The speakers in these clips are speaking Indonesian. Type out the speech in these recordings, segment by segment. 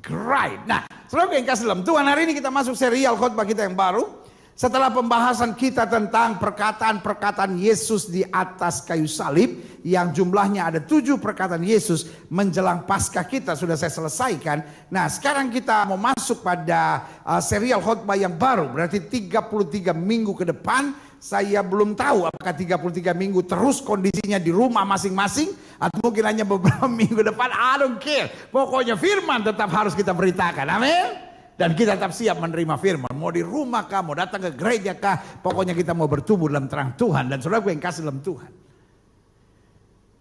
Right. Nah, saudara yang kasih dalam Tuhan, hari ini kita masuk serial khotbah kita yang baru. Setelah pembahasan kita tentang perkataan-perkataan Yesus di atas kayu salib, yang jumlahnya ada 7 perkataan Yesus menjelang Paskah kita sudah saya selesaikan. Nah, sekarang kita mau masuk pada serial khotbah yang baru, berarti 33 minggu ke depan. Saya belum tahu apakah 33 minggu terus kondisinya di rumah masing-masing, atau mungkin hanya beberapa minggu depan. I don't care. Pokoknya firman tetap harus kita beritakan. Amin. Dan kita tetap siap menerima firman. Mau di rumah kah, mau datang ke gereja kah, pokoknya kita mau bertumbuh dalam terang Tuhan. Dan saudaraku yang kasih dalam Tuhan,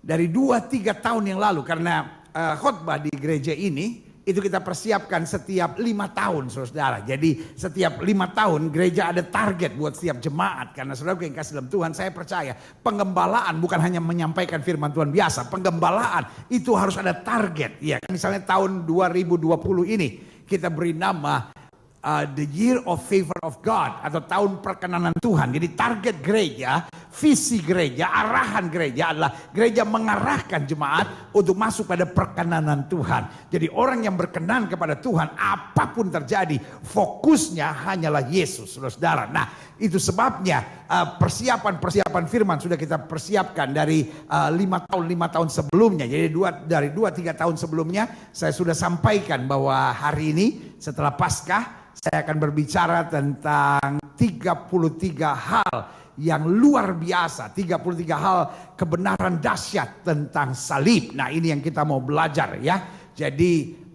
dari 2-3 tahun yang lalu, karena khotbah di gereja ini, itu kita persiapkan setiap 5 tahun, saudara. Jadi setiap 5 tahun gereja ada target buat setiap jemaat. Karena saudaraku yang kasih dalam Tuhan, saya percaya penggembalaan bukan hanya menyampaikan firman Tuhan biasa. Penggembalaan itu harus ada target. Ya, misalnya tahun 2020 ini kita beri nama The Year of Favor of God, atau tahun perkenanan Tuhan. Jadi target gereja, visi gereja, arahan gereja adalah gereja mengarahkan jemaat untuk masuk pada perkenanan Tuhan. Jadi orang yang berkenan kepada Tuhan, apapun terjadi, fokusnya hanyalah Yesus, saudara. Nah, itu sebabnya persiapan firman sudah kita persiapkan dari 5 tahun sebelumnya. Jadi dari 2-3 tahun sebelumnya saya sudah sampaikan bahwa hari ini setelah Paskah saya akan berbicara tentang 33 hal yang luar biasa, 33 hal kebenaran dahsyat tentang salib. Nah, ini yang kita mau belajar ya. Jadi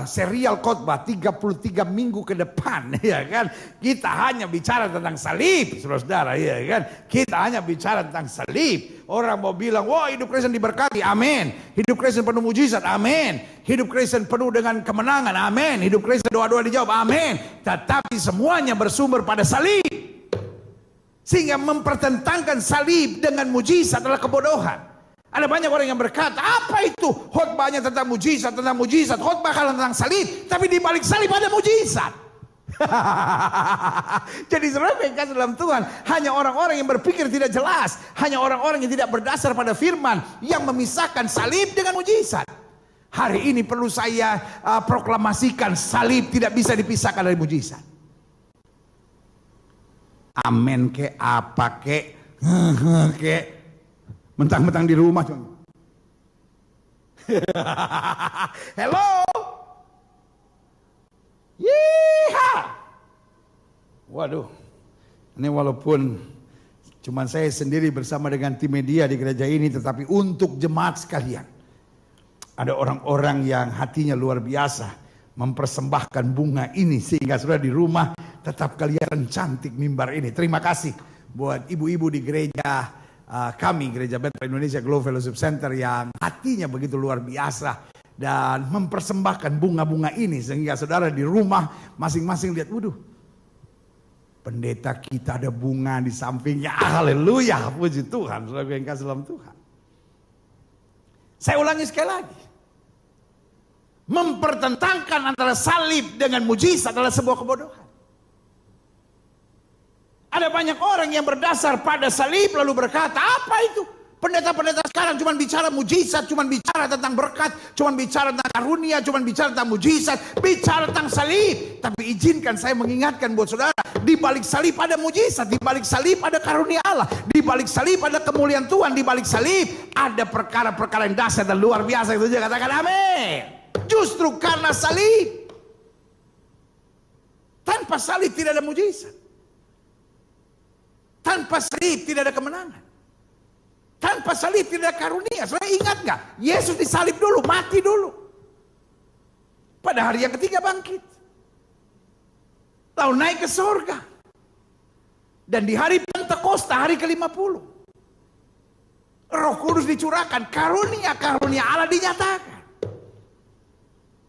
serial khotbah 33 minggu ke depan, ya kan? Kita hanya bicara tentang salib, saudara, ya kan? Kita hanya bicara tentang salib. Orang mau bilang, wah hidup Kristen diberkati, amin. Hidup Kristen penuh mujizat, amin. Hidup Kristen penuh dengan kemenangan, amin. Hidup Kristen doa-doa dijawab, amin. Tetapi semuanya bersumber pada salib. Sehingga mempertentangkan salib dengan mujizat adalah kebodohan. Ada banyak orang yang berkata, apa itu khotbahnya tentang mujizat, khotbah kalau tentang salib, tapi di balik salib ada mujizat. Jadi saudara yang kasih dalam Tuhan, hanya orang-orang yang berpikir tidak jelas, hanya orang-orang yang tidak berdasar pada firman yang memisahkan salib dengan mujizat. Hari ini perlu saya proklamasikan, salib tidak bisa dipisahkan dari mujizat. Amin ke apa ke mentang-mentang di rumah cuma. Hello. Yeeha. Waduh. Ini walaupun cuma saya sendiri bersama dengan tim media di gereja ini, tetapi untuk jemaat sekalian, ada orang-orang yang hatinya luar biasa mempersembahkan bunga ini sehingga sudah di rumah tetap kelihatan cantik mimbar ini. Terima kasih buat ibu-ibu di gereja kami, Gereja Bethel Indonesia Glow Fellowship Center, yang hatinya begitu luar biasa dan mempersembahkan bunga-bunga ini sehingga saudara di rumah masing-masing lihat, waduh, pendeta kita ada bunga di sampingnya. Haleluya, puji Tuhan, saudara yang kasih dalam Tuhan. Saya ulangi sekali lagi, mempertentangkan antara salib dengan mujizat adalah sebuah kebodohan. Ada banyak orang yang berdasar pada salib lalu berkata, apa itu? Pendeta-pendeta sekarang cuma bicara mujizat, cuma bicara tentang berkat, cuma bicara tentang karunia, cuma bicara tentang mujizat, bicara tentang salib. Tapi izinkan saya mengingatkan buat saudara, di balik salib ada mujizat, di balik salib ada karunia Allah, di balik salib ada kemuliaan Tuhan, di balik salib ada perkara-perkara yang dahsyat dan luar biasa. Itu juga katakan amin. Justru karena salib, tanpa salib tidak ada mujizat. Tanpa salib tidak ada kemenangan. Tanpa salib tidak ada karunia. Saudara ingat gak? Yesus disalib dulu, mati dulu. Pada hari yang ketiga bangkit. Lalu naik ke surga. Dan di hari Pentakosta, hari ke-50, Roh Kudus dicurahkan, karunia-karunia Allah dinyatakan.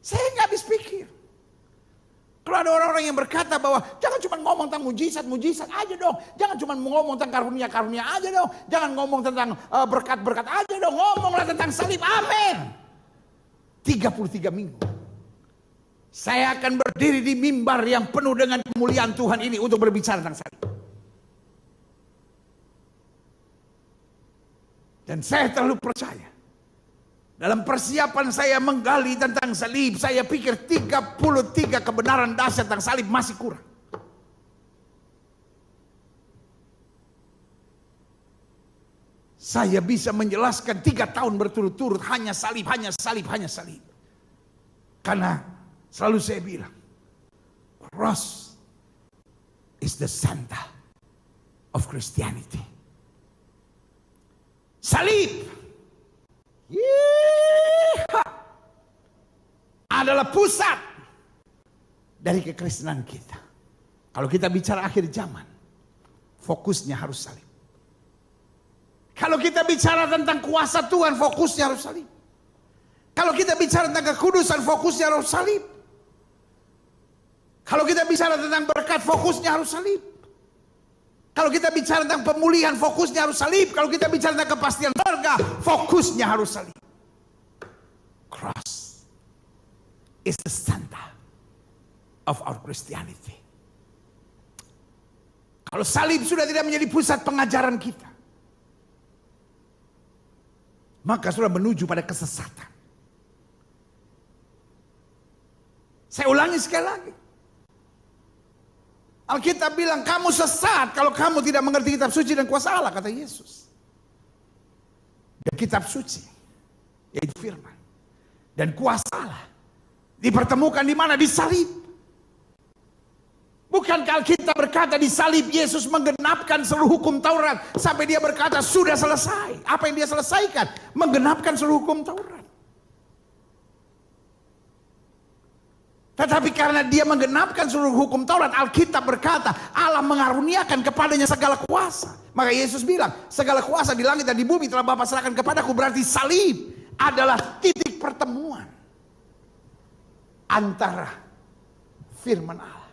Saya nggak habis pikir. Kalau ada orang-orang yang berkata bahwa jangan cuma ngomong tentang mujizat aja dong. Jangan cuma ngomong tentang karunia-karunia aja dong. Jangan ngomong tentang berkat-berkat aja dong. Ngomonglah tentang salib. Amin. 33 minggu. Saya akan berdiri di mimbar yang penuh dengan kemuliaan Tuhan ini untuk berbicara tentang salib. Dan saya terlalu percaya Dalam persiapan saya menggali tentang salib, saya pikir 33 kebenaran dasar tentang salib masih kurang. Saya bisa menjelaskan 3 tahun berturut-turut hanya salib, hanya salib, hanya salib. Karena selalu saya bilang, cross is the center of Christianity. Salib adalah pusat dari kekristenan kita. Kalau kita bicara akhir zaman, fokusnya harus salib. Kalau kita bicara tentang kuasa Tuhan, fokusnya harus salib. Kalau kita bicara tentang kekudusan, fokusnya harus salib. Kalau kita bicara tentang berkat, fokusnya harus salib. Kalau kita bicara tentang pemulihan, fokusnya harus salib. Kalau kita bicara tentang kepastian surga, fokusnya harus salib. Cross is the center of our Christianity. Kalau salib sudah tidak menjadi pusat pengajaran kita, maka sudah menuju pada kesesatan. Saya ulangi sekali lagi. Alkitab bilang kamu sesat kalau kamu tidak mengerti kitab suci dan kuasa Allah, kata Yesus. Dan kitab suci, yaitu firman, dan kuasa Allah dipertemukan di mana? Di salib. Bukankah Alkitab berkata di salib Yesus menggenapkan seluruh hukum Taurat sampai dia berkata sudah selesai. Apa yang dia selesaikan? Menggenapkan seluruh hukum Taurat. Tetapi karena dia menggenapkan seluruh hukum Taurat, Alkitab berkata Allah mengaruniakan kepadanya segala kuasa. Maka Yesus bilang segala kuasa di langit dan di bumi telah Bapa serahkan kepadaku. Berarti salib adalah titik pertemuan antara firman Allah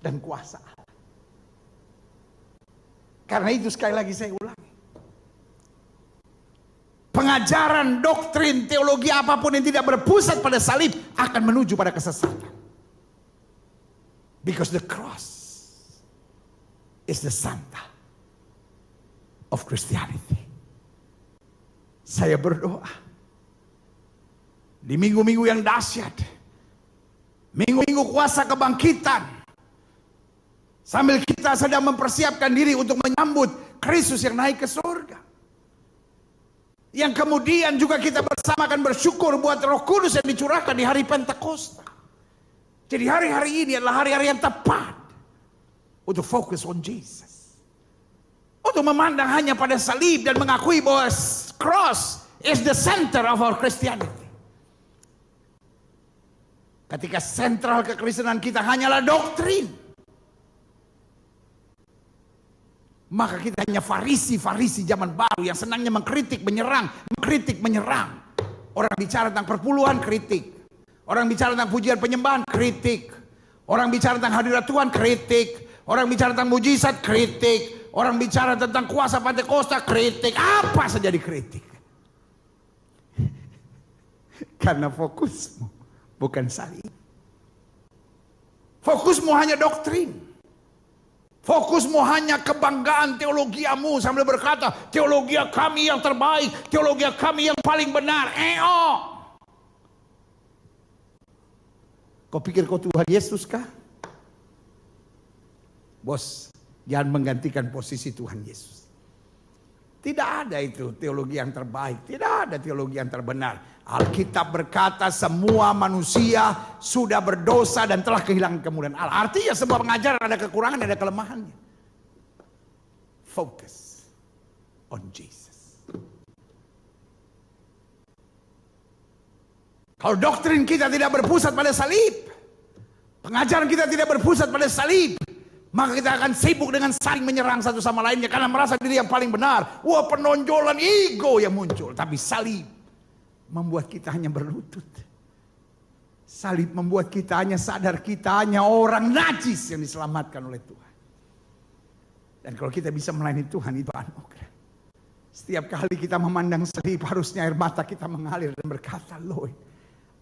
dan kuasa Allah. Karena itu sekali lagi saya ulangi, pengajaran, doktrin, teologi apapun yang tidak berpusat pada salib akan menuju pada kesesatan. Because the cross is the center of Christianity. Saya berdoa di minggu-minggu yang dahsyat, minggu-minggu kuasa kebangkitan, sambil kita sedang mempersiapkan diri untuk menyambut Kristus yang naik ke surga, yang kemudian juga kita bersama akan bersyukur buat Roh Kudus yang dicurahkan di hari Pentakosta. Jadi hari-hari ini adalah hari-hari yang tepat untuk fokus on Jesus, untuk memandang hanya pada salib dan mengakui bahwa cross is the center of our Christianity. Ketika sentral kekristenan kita hanyalah doktrin, maka kita hanya farisi zaman baru yang senangnya mengkritik, menyerang. Orang bicara tentang perpuluhan, kritik. Orang bicara tentang pujian penyembahan, kritik. Orang bicara tentang hadirat Tuhan, kritik. Orang bicara tentang mujizat, kritik. Orang bicara tentang kuasa Pentakosta, kritik. Apa saja dikritik. Karena fokusmu bukan salib. Fokusmu hanya doktrin. Fokusmu hanya kebanggaan teologiamu sambil berkata, teologi kami yang terbaik, teologi kami yang paling benar. Kau pikir kau Tuhan Yesus kah? Bos, jangan menggantikan posisi Tuhan Yesus. Tidak ada itu teologi yang terbaik, tidak ada teologi yang terbenar. Alkitab berkata semua manusia sudah berdosa dan telah kehilangan kemuliaan Allah. Artinya semua pengajaran ada kekurangan, ada kelemahannya. Focus on Jesus. Kalau doktrin kita tidak berpusat pada salib, pengajaran kita tidak berpusat pada salib, maka kita akan sibuk dengan saling menyerang satu sama lainnya karena merasa diri yang paling benar. Wah, penonjolan ego yang muncul. Tapi salib membuat kita hanya berlutut. Salib membuat kita hanya sadar kita hanya orang najis yang diselamatkan oleh Tuhan. Dan kalau kita bisa melayani Tuhan, itu anugerah. Setiap kali kita memandang salib, harusnya air mata kita mengalir dan berkata, Lord,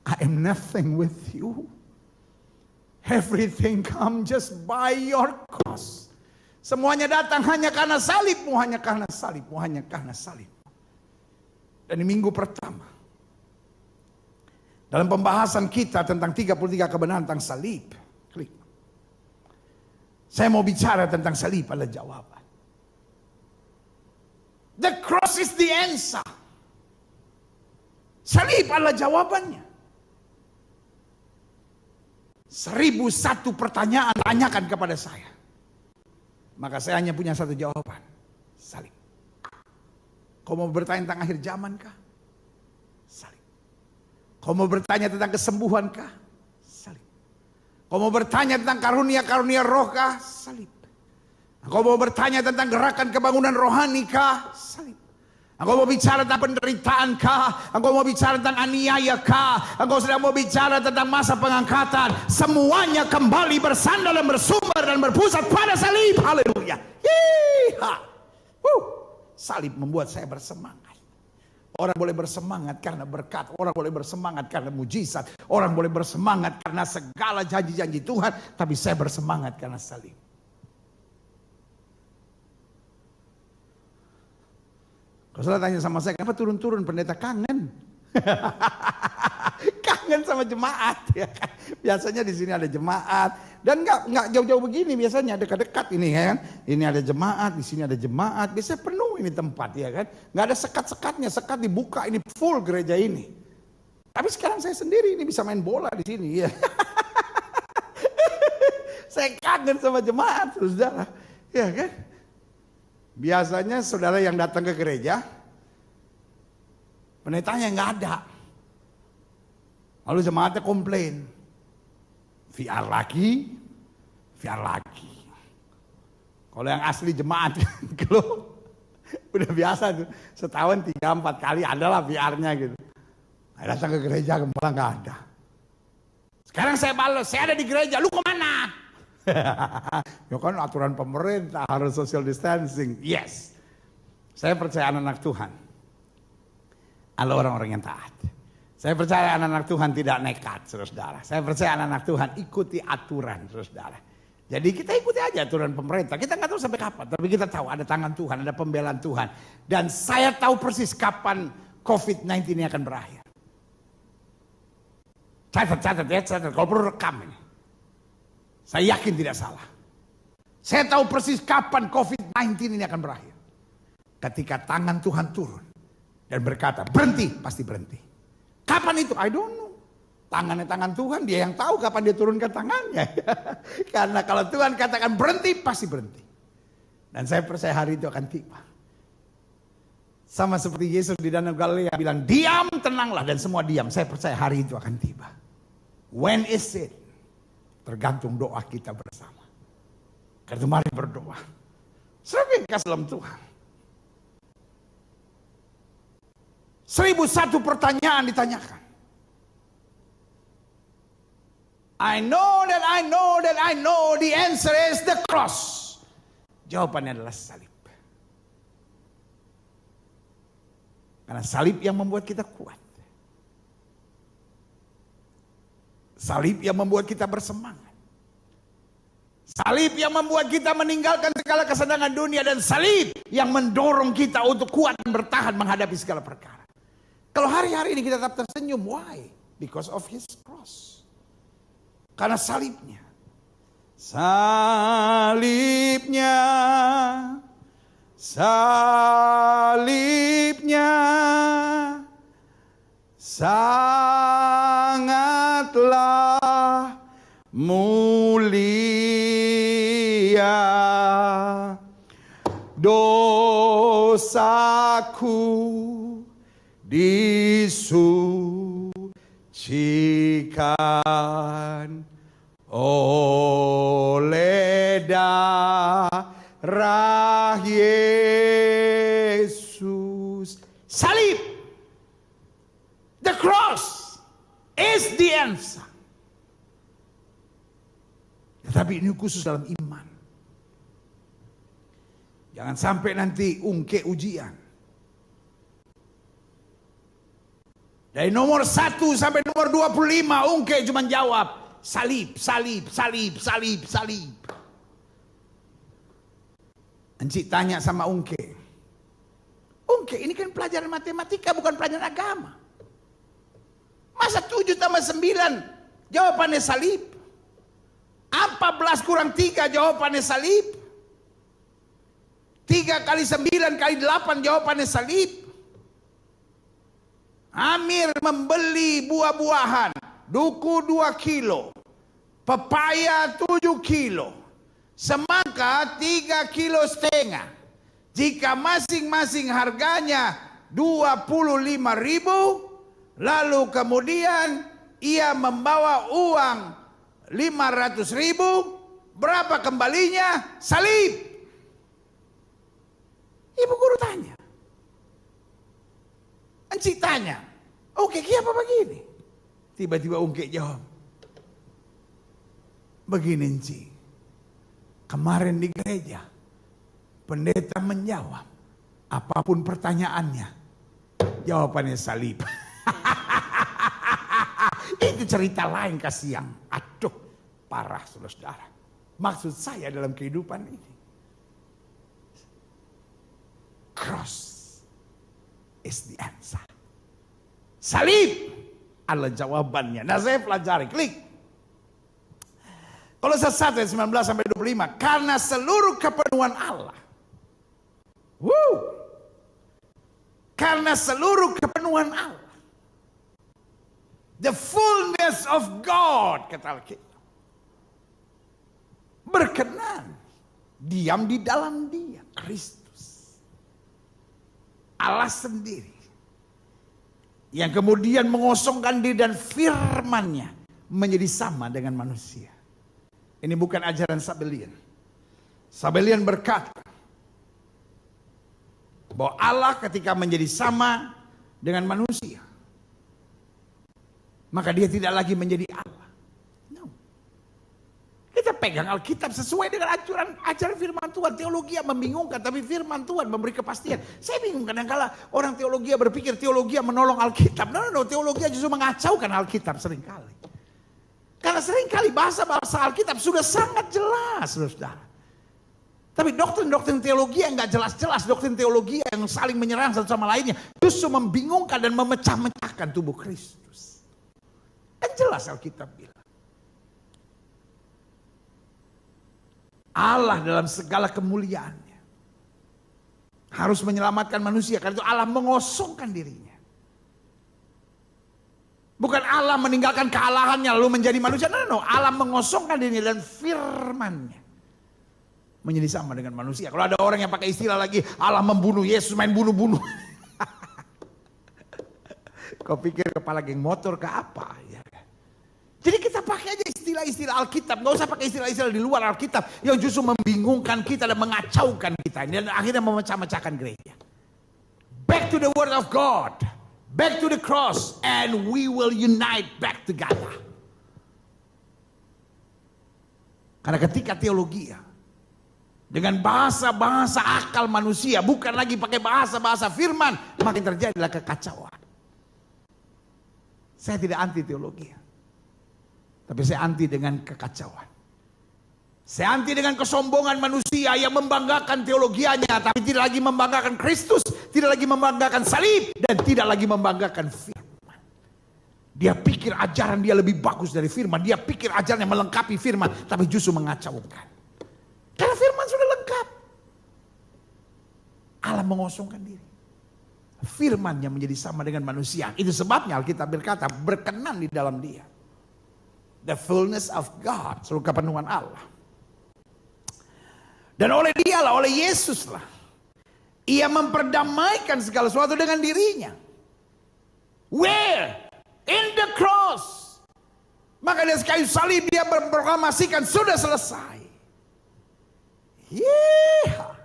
I am nothing with you. Everything come just by your cross. Semuanya datang hanya karena salibmu, hanya karena salibmu, hanya karena salibmu. Dan di minggu pertama, Dalam pembahasan kita tentang 33 kebenaran tentang salib. Klik. Saya mau bicara tentang salib adalah jawaban. The cross is the answer. Salib adalah jawabannya. 1001 pertanyaan tanyakan kepada saya. Maka saya hanya punya satu jawaban. Salib. Kau mau bertanya tentang akhir zaman kah? Salib. Kau mau bertanya tentang kesembuhan kah? Salib. Kau mau bertanya tentang karunia-karunia roh kah? Salib. Kau mau bertanya tentang gerakan kebangunan rohani kah? Salib. Engkau mau bicara tentang penderitaan kah? Engkau mau bicara tentang aniaya kah? Engkau sedang mau bicara tentang masa pengangkatan? Semuanya kembali bersandar dan bersumber dan berpusat pada salib. Haleluya. Salib membuat saya bersemangat. Orang boleh bersemangat karena berkat. Orang boleh bersemangat karena mujizat. Orang boleh bersemangat karena segala janji-janji Tuhan. Tapi saya bersemangat karena salib. Kalau salah tanya sama saya, kenapa turun-turun pendeta? Kangen. Kangen sama jemaat. Ya. Biasanya di sini ada jemaat. Dan nggak jauh-jauh begini biasanya, dekat-dekat ini kan. Ini ada jemaat, di sini ada jemaat. Biasanya penuh ini tempat ya kan. Nggak ada sekat-sekatnya, sekat dibuka, ini full gereja ini. Tapi sekarang saya sendiri ini bisa main bola di sini ya. Saya kangen sama jemaat, saudara. Ya kan? Biasanya saudara yang datang ke gereja, pendetanya nggak ada. Lalu jemaatnya komplain. VR lagi. Kalau yang asli jemaat, kalau udah biasa tuh, setahun 3-4 kali adalah VR-nya gitu. Saya datang ke gereja, gembala nggak ada. Sekarang saya balas, saya ada di gereja, lu kemana? Ya kan aturan pemerintah harus social distancing. Yes. Saya percaya anak-anak Tuhan adalah orang-orang yang taat. Saya percaya anak-anak Tuhan tidak nekat, saudara. Saya percaya anak-anak Tuhan ikuti aturan, saudara. Jadi kita ikuti aja aturan pemerintah. Kita nggak tahu sampai kapan, tapi kita tahu ada tangan Tuhan, ada pembelaan Tuhan. Dan saya tahu persis kapan COVID-19 ini akan berakhir. Catat ya, catat. Kalau perlu rekam ini. Saya yakin tidak salah. Saya tahu persis kapan COVID-19 ini akan berakhir. Ketika tangan Tuhan turun dan berkata, berhenti, pasti berhenti. Kapan itu? I don't know. Tangannya tangan Tuhan, dia yang tahu kapan dia turunkan tangannya. Karena kalau Tuhan katakan berhenti, pasti berhenti. Dan saya percaya hari itu akan tiba. Sama seperti Yesus di Danau Galilea bilang, diam, tenanglah, dan semua diam. Saya percaya hari itu akan tiba. When is it? Tergantung doa kita bersama. Karena mari berdoa. Saudara yang kasih dalam Tuhan. 1001 pertanyaan ditanyakan. I know the answer is the cross. Jawabannya adalah salib. Karena salib yang membuat kita kuat. Salib yang membuat kita bersemangat. Salib yang membuat kita meninggalkan segala kesenangan dunia. Dan salib yang mendorong kita untuk kuat dan bertahan menghadapi segala perkara. Kalau hari-hari ini kita tetap tersenyum, why? Because of his cross. Karena salibnya. Salibnya. Sangatlah mulia. Dosaku disucikan oleh darah Yesus. Salib, the cross is the answer. Tetapi ini khusus dalam iman. Jangan sampai nanti ungke ujian. Dari nomor 1 sampai nomor 25 ungke cuma jawab salib. Encik tanya sama ungke. Ungke ini kan pelajaran matematika bukan pelajaran agama. Masa 7 tambah tambah 9, jawabannya salib. 14 kurang 3, jawabannya salib. 3 kali 9 kali 8, jawabannya salib. Amir membeli buah-buahan, duku 2 kilo, pepaya 7 kilo, semangka 3,5 kilo. Jika masing-masing harganya 25.000, lalu kemudian ia membawa uang 500.000, berapa kembalinya? Salib. Ibu guru tanya. Encik tanya, oke, apa begini? Tiba-tiba Ungkek jawab, begini Encik, kemarin di gereja, pendeta menjawab, apapun pertanyaannya, jawabannya salib. Itu cerita lain kasih yang, aduh, parah saudara. Maksud saya dalam kehidupan ini, cross is the answer. Salib adalah jawabannya. Nah, saya pelajari, klik. Kolose 1 ayat 19 sampai 25, karena seluruh kepenuhan Allah. Karena seluruh kepenuhan Allah. The fullness of God, kata Alkitab. Berkenan diam di dalam Dia, Kristus. Allah sendiri yang kemudian mengosongkan diri dan firman-Nya menjadi sama dengan manusia. Ini bukan ajaran Sabellian. Sabellian berkata bahwa Allah ketika menjadi sama dengan manusia, maka Dia tidak lagi menjadi Allah. Kita pegang Alkitab sesuai dengan ajaran firman Tuhan. Teologi yang membingungkan, tapi firman Tuhan memberi kepastian. Saya bingung kadang-kala orang teologi berpikir teologi menolong Alkitab. No, teologi justru mengacaukan Alkitab seringkali. Karena seringkali bahasa-bahasa Alkitab sudah sangat jelas, saudara. Tapi doktrin-doktrin teologi yang nggak jelas-jelas, doktrin teologi yang saling menyerang satu sama lainnya, justru membingungkan dan memecah-mecahkan tubuh Kristus. Kan jelas Alkitab bilang, Allah dalam segala kemuliaannya harus menyelamatkan manusia. Karena itu Allah mengosongkan dirinya. Bukan Allah meninggalkan kealahannya lalu menjadi manusia. No. Allah mengosongkan dirinya dan firman-Nya menjadi sama dengan manusia. Kalau ada orang yang pakai istilah lagi, Allah membunuh Yesus, main bunuh-bunuh. Kau pikir kepala geng motor ke apa? Ya. Jadi kita pakai aja istilah-istilah Alkitab, nggak usah pakai istilah-istilah di luar Alkitab yang justru membingungkan kita dan mengacaukan kita dan akhirnya memecah-mecahkan gereja. Back to the word of God, back to the cross, and we will unite back together. Karena ketika teologi dengan bahasa-bahasa akal manusia, bukan lagi pakai bahasa-bahasa firman, makin terjadilah kekacauan. Saya tidak anti teologi. Tapi saya anti dengan kekacauan. Saya anti dengan kesombongan manusia yang membanggakan teologianya, tapi tidak lagi membanggakan Kristus, tidak lagi membanggakan salib, dan tidak lagi membanggakan firman. Dia pikir ajaran dia lebih bagus dari firman. Dia pikir ajaran yang melengkapi firman, tapi justru mengacaukan. Karena firman sudah lengkap. Allah mengosongkan diri. Firman-Nya menjadi sama dengan manusia. Itu sebabnya Alkitab berkata, berkenan di dalam Dia. The fullness of God, seluruh kepenuhan Allah. Dan oleh Dialah, oleh Yesuslah, Ia memperdamaikan segala sesuatu dengan dirinya. Where? In the cross. Maka di kayu salib Dia berproklamasikan sudah selesai. Yeah.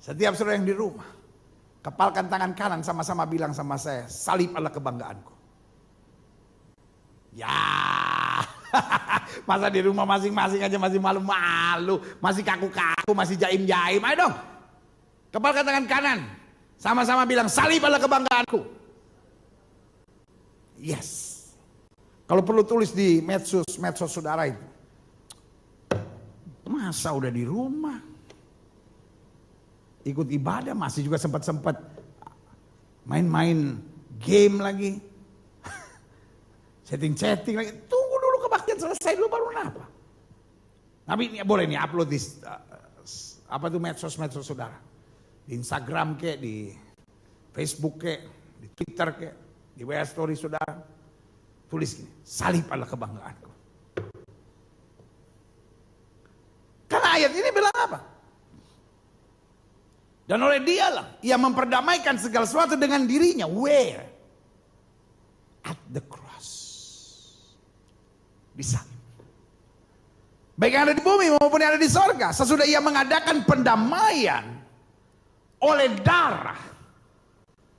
Setiap saudara yang di rumah, kepalkan tangan kanan sama-sama bilang sama saya, salib adalah kebanggaanku. Ya, masa di rumah masing-masing aja masih malu-malu, masih kaku-kaku, masih jaim-jaim. Ayo dong, kepalkan tangan kanan, sama-sama bilang salib adalah kebanggaanku. Yes. Kalau perlu tulis di medsos saudara itu. Masa udah di rumah, ikut ibadah masih juga sempat-sempat main-main game lagi. Setting-setting lagi. Tunggu dulu kebaktian selesai dulu baru apa. Tapi ini boleh nih upload di medsos-medsos saudara. Di Instagram kek, di Facebook kek, di Twitter kek, di WA Story saudara. Tulis gini, salib adalah kebanggaanku. Karena ayat ini bilang apa? Dan oleh dialah ia memperdamaikan segala sesuatu dengan dirinya. Where? At the cross. Di salib. Baik yang ada di bumi maupun yang ada di sorga. Sesudah ia mengadakan pendamaian oleh darah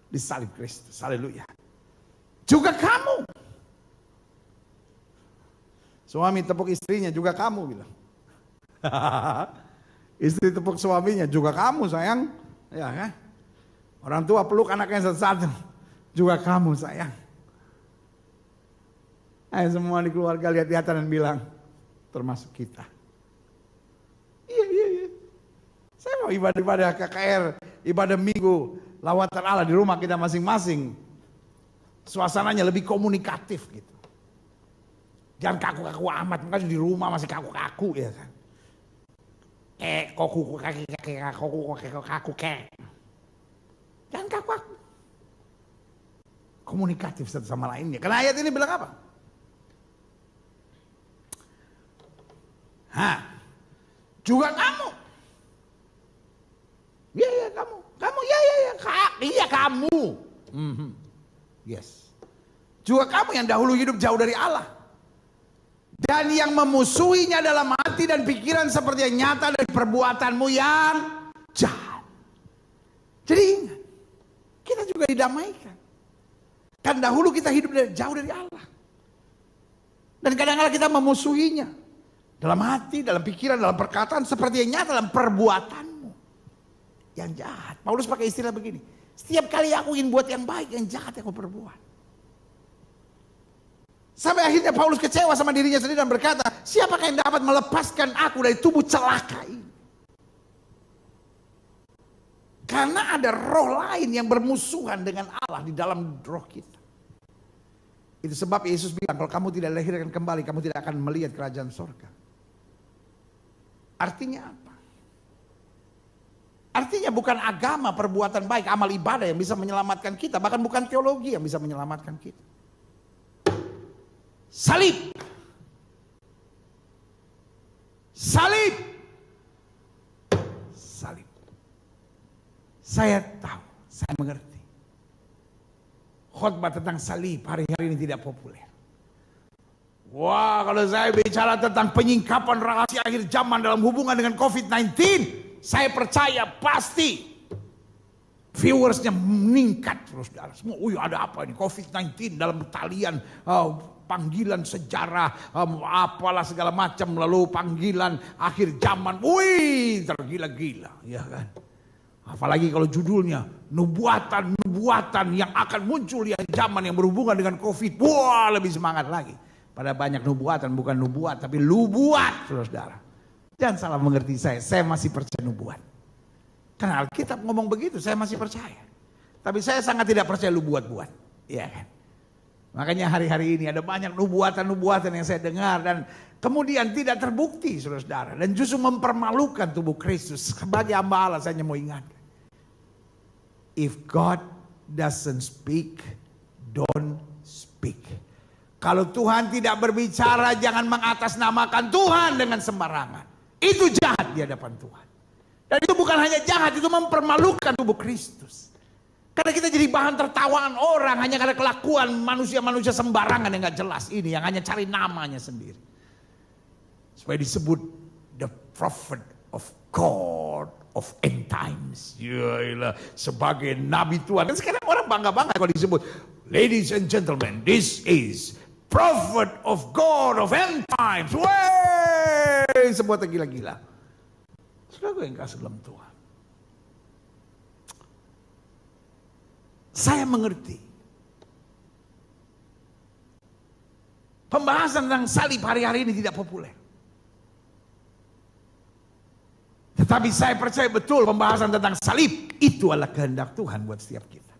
di salib Kristus. Haleluya. Juga kamu. Suami tepuk istrinya, juga kamu bilang. Istri tepuk suaminya, juga kamu sayang. Ya kan? Orang tua peluk anaknya satu-satu. Juga kamu sayang. Ayo semua di keluarga lihat-lihatan dan bilang, termasuk kita. Iya. Saya mau ibadah KKR, ibadah minggu, lawatan Allah di rumah kita masing-masing. Suasananya lebih komunikatif gitu. Jangan kaku-kaku amat, makanya di rumah masih kaku-kaku ya kan. Kaku. Jangan kaku-kaku. Komunikatif satu sama lainnya. Karena ayat ini bilang apa? Juga kamu. Iya kamu. Kamu iya kamu. Yes. Juga kamu yang dahulu hidup jauh dari Allah. Dan yang memusuhinya dalam hati dan pikiran seperti yang nyata dari perbuatanmu yang jahat. Jadi ingat, kita juga didamaikan. Kan dahulu kita hidup jauh dari Allah. Dan kadang-kadang kita memusuhinya. Dalam hati, dalam pikiran, dalam perkataan seperti yang nyata dalam perbuatanmu yang jahat. Paulus pakai istilah begini. Setiap kali aku ingin buat yang baik, yang jahat aku perbuat. Sampai akhirnya Paulus kecewa sama dirinya sendiri dan berkata, siapakah yang dapat melepaskan aku dari tubuh celaka ini? Karena ada roh lain yang bermusuhan dengan Allah di dalam roh kita. Itu sebab Yesus bilang, kalau kamu tidak dilahirkan kembali, kamu tidak akan melihat kerajaan surga. Artinya apa? Artinya bukan agama, perbuatan baik, amal ibadah yang bisa menyelamatkan kita. Bahkan bukan teologi yang bisa menyelamatkan kita. Salib. Saya tahu, saya mengerti. Khotbah tentang salib hari-hari ini tidak populer. Wah, kalau saya bicara tentang penyingkapan rahasia akhir zaman dalam hubungan dengan COVID-19, saya percaya pasti viewersnya meningkat terus. Semua, ada apa ini COVID-19 dalam talian panggilan sejarah, apalah segala macam, lalu panggilan akhir zaman, tergila-gila, ya kan? Apalagi kalau judulnya nubuatan yang akan muncul di zaman yang berhubungan dengan COVID, lebih semangat lagi. Pada banyak nubuatan, bukan nubuat, tapi lubuat, saudara. Jangan salah mengerti saya masih percaya nubuat. Karena Alkitab ngomong begitu, saya masih percaya. Tapi saya sangat tidak percaya lubuat-buat, ya kan? Makanya hari-hari ini ada banyak nubuatan-nubuatan yang saya dengar dan kemudian tidak terbukti, saudara-saudara. Dan justru mempermalukan tubuh Kristus. Sebagai hamba Allah saya mau ingatkan. If God doesn't speak, don't speak. Kalau Tuhan tidak berbicara, jangan mengatasnamakan Tuhan dengan sembarangan. Itu jahat di hadapan Tuhan. Dan itu bukan hanya jahat, itu mempermalukan tubuh Kristus. Karena kita jadi bahan tertawaan orang hanya karena kelakuan manusia-manusia sembarangan yang gak jelas ini, yang hanya cari namanya sendiri. Supaya disebut the prophet of God of end times. Yaelah, sebagai nabi Tuhan. Dan sekarang orang bangga-bangga kalau disebut, ladies and gentlemen, this is prophet of God of end times. Wey, sebuah tergila-gila. Saudara yang kasih dalam Tuhan. Saya mengerti. Pembahasan tentang salib hari-hari ini tidak populer. Tetapi saya percaya betul pembahasan tentang salib itu adalah kehendak Tuhan buat setiap kita.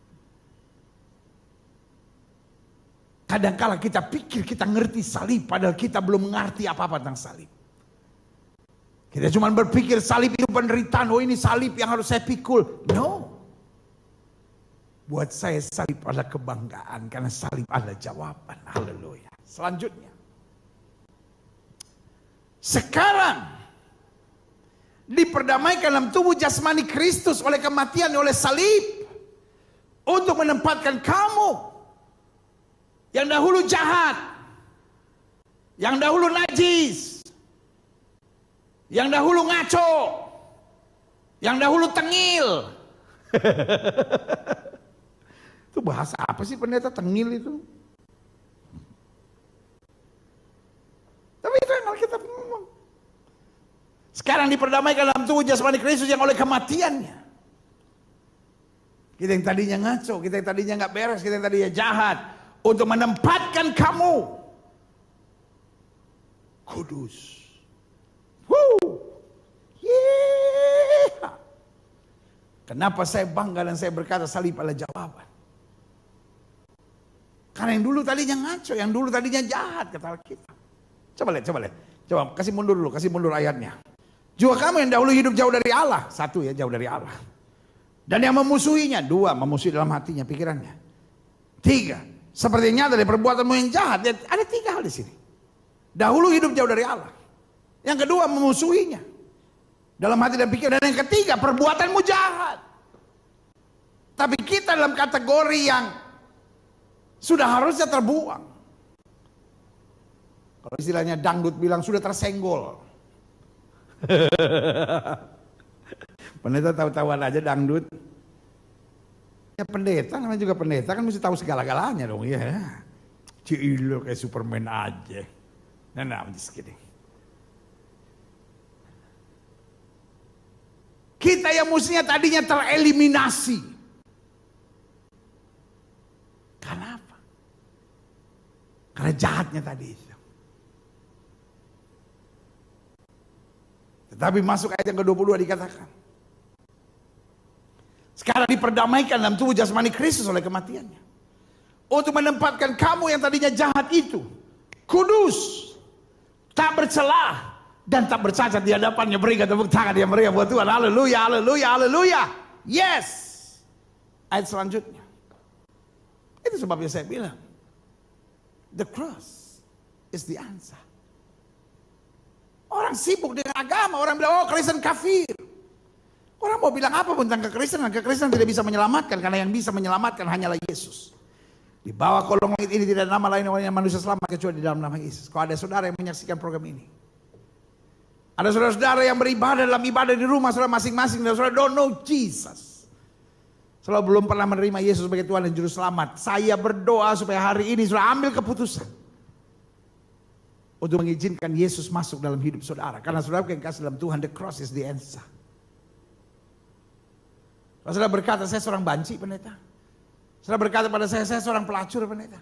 Kadangkala kita pikir kita ngerti salib, padahal kita belum mengerti apa-apa tentang salib. Kita cuma berpikir salib itu penderitaan, oh ini salib yang harus saya pikul. No. Buat saya salib adalah kebanggaan, karena salib adalah jawaban. Haleluya. Selanjutnya. Sekarang diperdamaikan dalam tubuh jasmani Kristus oleh kematian, oleh salib. Untuk menempatkan kamu yang dahulu jahat, yang dahulu najis, yang dahulu ngaco, yang dahulu tengil. Itu bahasa apa sih pendeta, tengil itu? Tapi itu yang Alkitab ngomong. Sekarang diperdamaikan dalam tubuh jasmani Kristus yang oleh kematiannya. Kita yang tadinya ngaco, kita yang tadinya nggak beres, kita yang tadinya jahat, untuk menempatkan kamu kudus. Yeah. Kenapa saya bangga dan saya berkata salib adalah jawaban? Karena yang dulu tadinya ngaco, yang dulu tadinya jahat, kata Alkitab. Coba lihat. Coba kasih mundur ayatnya. Juga kamu yang dahulu hidup jauh dari Allah. Satu ya, jauh dari Allah. Dan yang memusuhinya. Dua, memusuhi dalam hatinya, pikirannya. Tiga, seperti nyata dari perbuatanmu yang jahat. Ada tiga hal di sini. Dahulu hidup jauh dari Allah. Yang kedua, memusuhinya dalam hati dan pikiran. Dan yang ketiga, perbuatanmu jahat. Tapi kita dalam kategori yang sudah harusnya terbuang. Kalau istilahnya dangdut bilang sudah tersenggol. Pendeta tahu-tahuan aja dangdut. Ya pendeta, namanya juga pendeta kan mesti tahu segala-galanya dong ya. Cilo kayak Superman aja. Nah, I'm just kidding. Kita yang mestinya tadinya tereliminasi. Karena apa? Karena jahatnya tadi itu. Tetapi masuk ayat yang ke-22 dikatakan. Sekarang diperdamaikan dalam tubuh jasmani Kristus oleh kematiannya. Untuk menempatkan kamu yang tadinya jahat itu kudus, tak bercelah, dan tak bercacat di hadapannya. Berikan tepuk tangan yang meriah buat Tuhan. Haleluya, haleluya, haleluya. Yes. Ayat selanjutnya. Itu sebabnya saya bilang, the cross is the answer. Orang sibuk dengan agama, orang bilang, oh Kristen kafir. Orang mau bilang apa pun tentang kekristenan, kekristenan tidak bisa menyelamatkan, karena yang bisa menyelamatkan hanyalah Yesus. Di bawah kolong langit ini tidak ada nama lain yang manusia selamat kecuali di dalam nama Yesus. Kalau ada saudara yang menyaksikan program ini, ada saudara-saudara yang beribadah dalam ibadah di rumah saudara masing-masing, dan saudara don't know Jesus, saudara belum pernah menerima Yesus sebagai Tuhan dan Juru Selamat. Saya berdoa supaya hari ini saudara ambil keputusan untuk mengizinkan Yesus masuk dalam hidup saudara. Karena saudara yang kasih dalam Tuhan, the cross is the answer. Kalau saudara berkata, saya seorang banci pendeta. Saudara berkata pada saya seorang pelacur pendeta.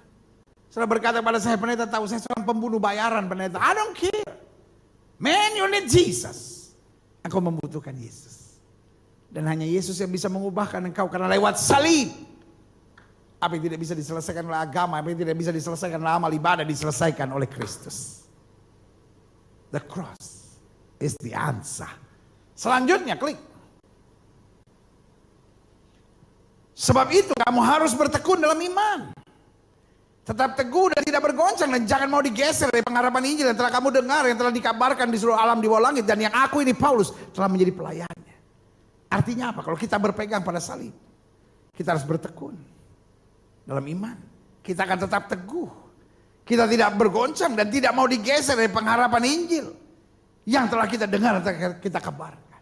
Saudara berkata pada saya, pendeta tahu saya seorang pembunuh bayaran pendeta. I don't care. Man, you need Jesus. Engkau membutuhkan Yesus. Dan hanya Yesus yang bisa mengubahkan engkau, karena lewat salib. Apa yang tidak bisa diselesaikan oleh agama, apa yang tidak bisa diselesaikan oleh amal ibadah, diselesaikan oleh Kristus. The cross is the answer. Selanjutnya klik. Sebab itu kamu harus bertekun dalam iman. Tetap teguh dan tidak bergoncang, dan jangan mau digeser dari pengharapan Injil yang telah kamu dengar, yang telah dikabarkan di seluruh alam di bawah langit, dan yang aku ini Paulus telah menjadi pelayannya. Artinya apa? Kalau kita berpegang pada salib, kita harus bertekun dalam iman. Kita akan tetap teguh. Kita tidak bergoncang dan tidak mau digeser dari pengharapan Injil yang telah kita dengar dan kita kabarkan.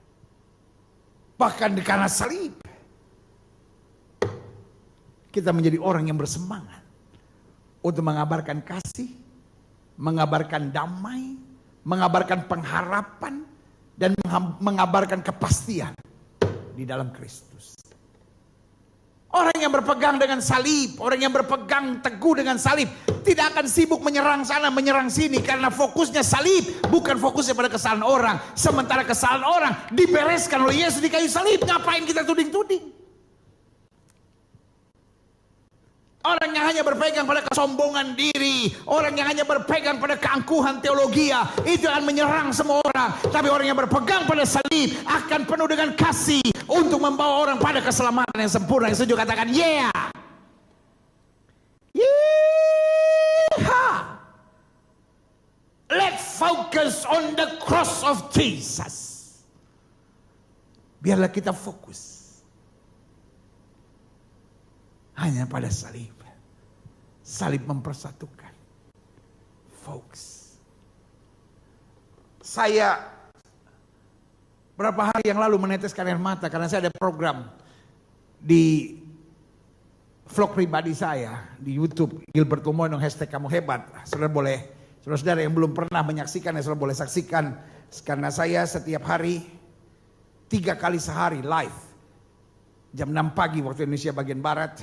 Bahkan karena salib, kita menjadi orang yang bersemangat untuk mengabarkan kasih, mengabarkan damai, mengabarkan pengharapan, dan mengabarkan kepastian di dalam Kristus. Orang yang berpegang dengan salib, orang yang berpegang teguh dengan salib, tidak akan sibuk menyerang sana, menyerang sini, karena fokusnya salib, bukan fokusnya pada kesalahan orang. Sementara kesalahan orang dibereskan oleh Yesus di kayu salib. Ngapain kita tuding-tuding? Orang yang hanya berpegang pada kesombongan diri, orang yang hanya berpegang pada keangkuhan teologi, itu akan menyerang semua orang. Tapi orang yang berpegang pada salib akan penuh dengan kasih untuk membawa orang pada keselamatan yang sempurna. Yang setuju katakan yeah. Yeehaw. Let's focus on the cross of Jesus. Biarlah kita fokus hanya pada salib. Salib mempersatukan. Folks. Saya berapa hari yang lalu meneteskan air mata karena saya ada program di vlog pribadi saya di YouTube Gilbert Umono #kamuhebat. Saudara-saudara yang belum pernah menyaksikan, saudara boleh saksikan karena saya setiap hari 3 kali sehari live. Jam 6 pagi waktu Indonesia bagian Barat,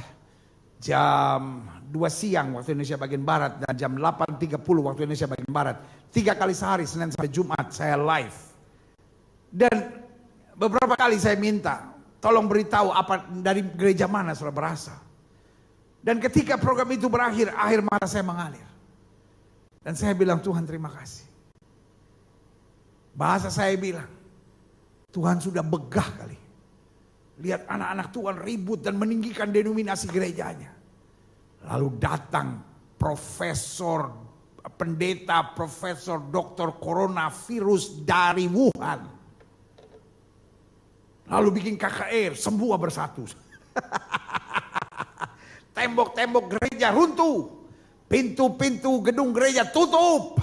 jam 2 siang waktu Indonesia bagian Barat, dan jam 8.30 waktu Indonesia bagian Barat. 3 kali sehari, Senin sampai Jumat saya live. Dan beberapa kali saya minta, tolong beritahu apa dari gereja mana saudara berasal. Dan ketika program itu berakhir, akhir mata saya mengalir. Dan saya bilang, Tuhan terima kasih. Bahasa saya bilang, Tuhan sudah begah kali. Lihat anak-anak Tuhan ribut dan meninggikan denominasi gerejanya. Lalu datang profesor, pendeta, profesor, doktor coronavirus dari Wuhan. Lalu bikin KKR, semua bersatu. Tembok-tembok gereja runtuh. Pintu-pintu gedung gereja tutup.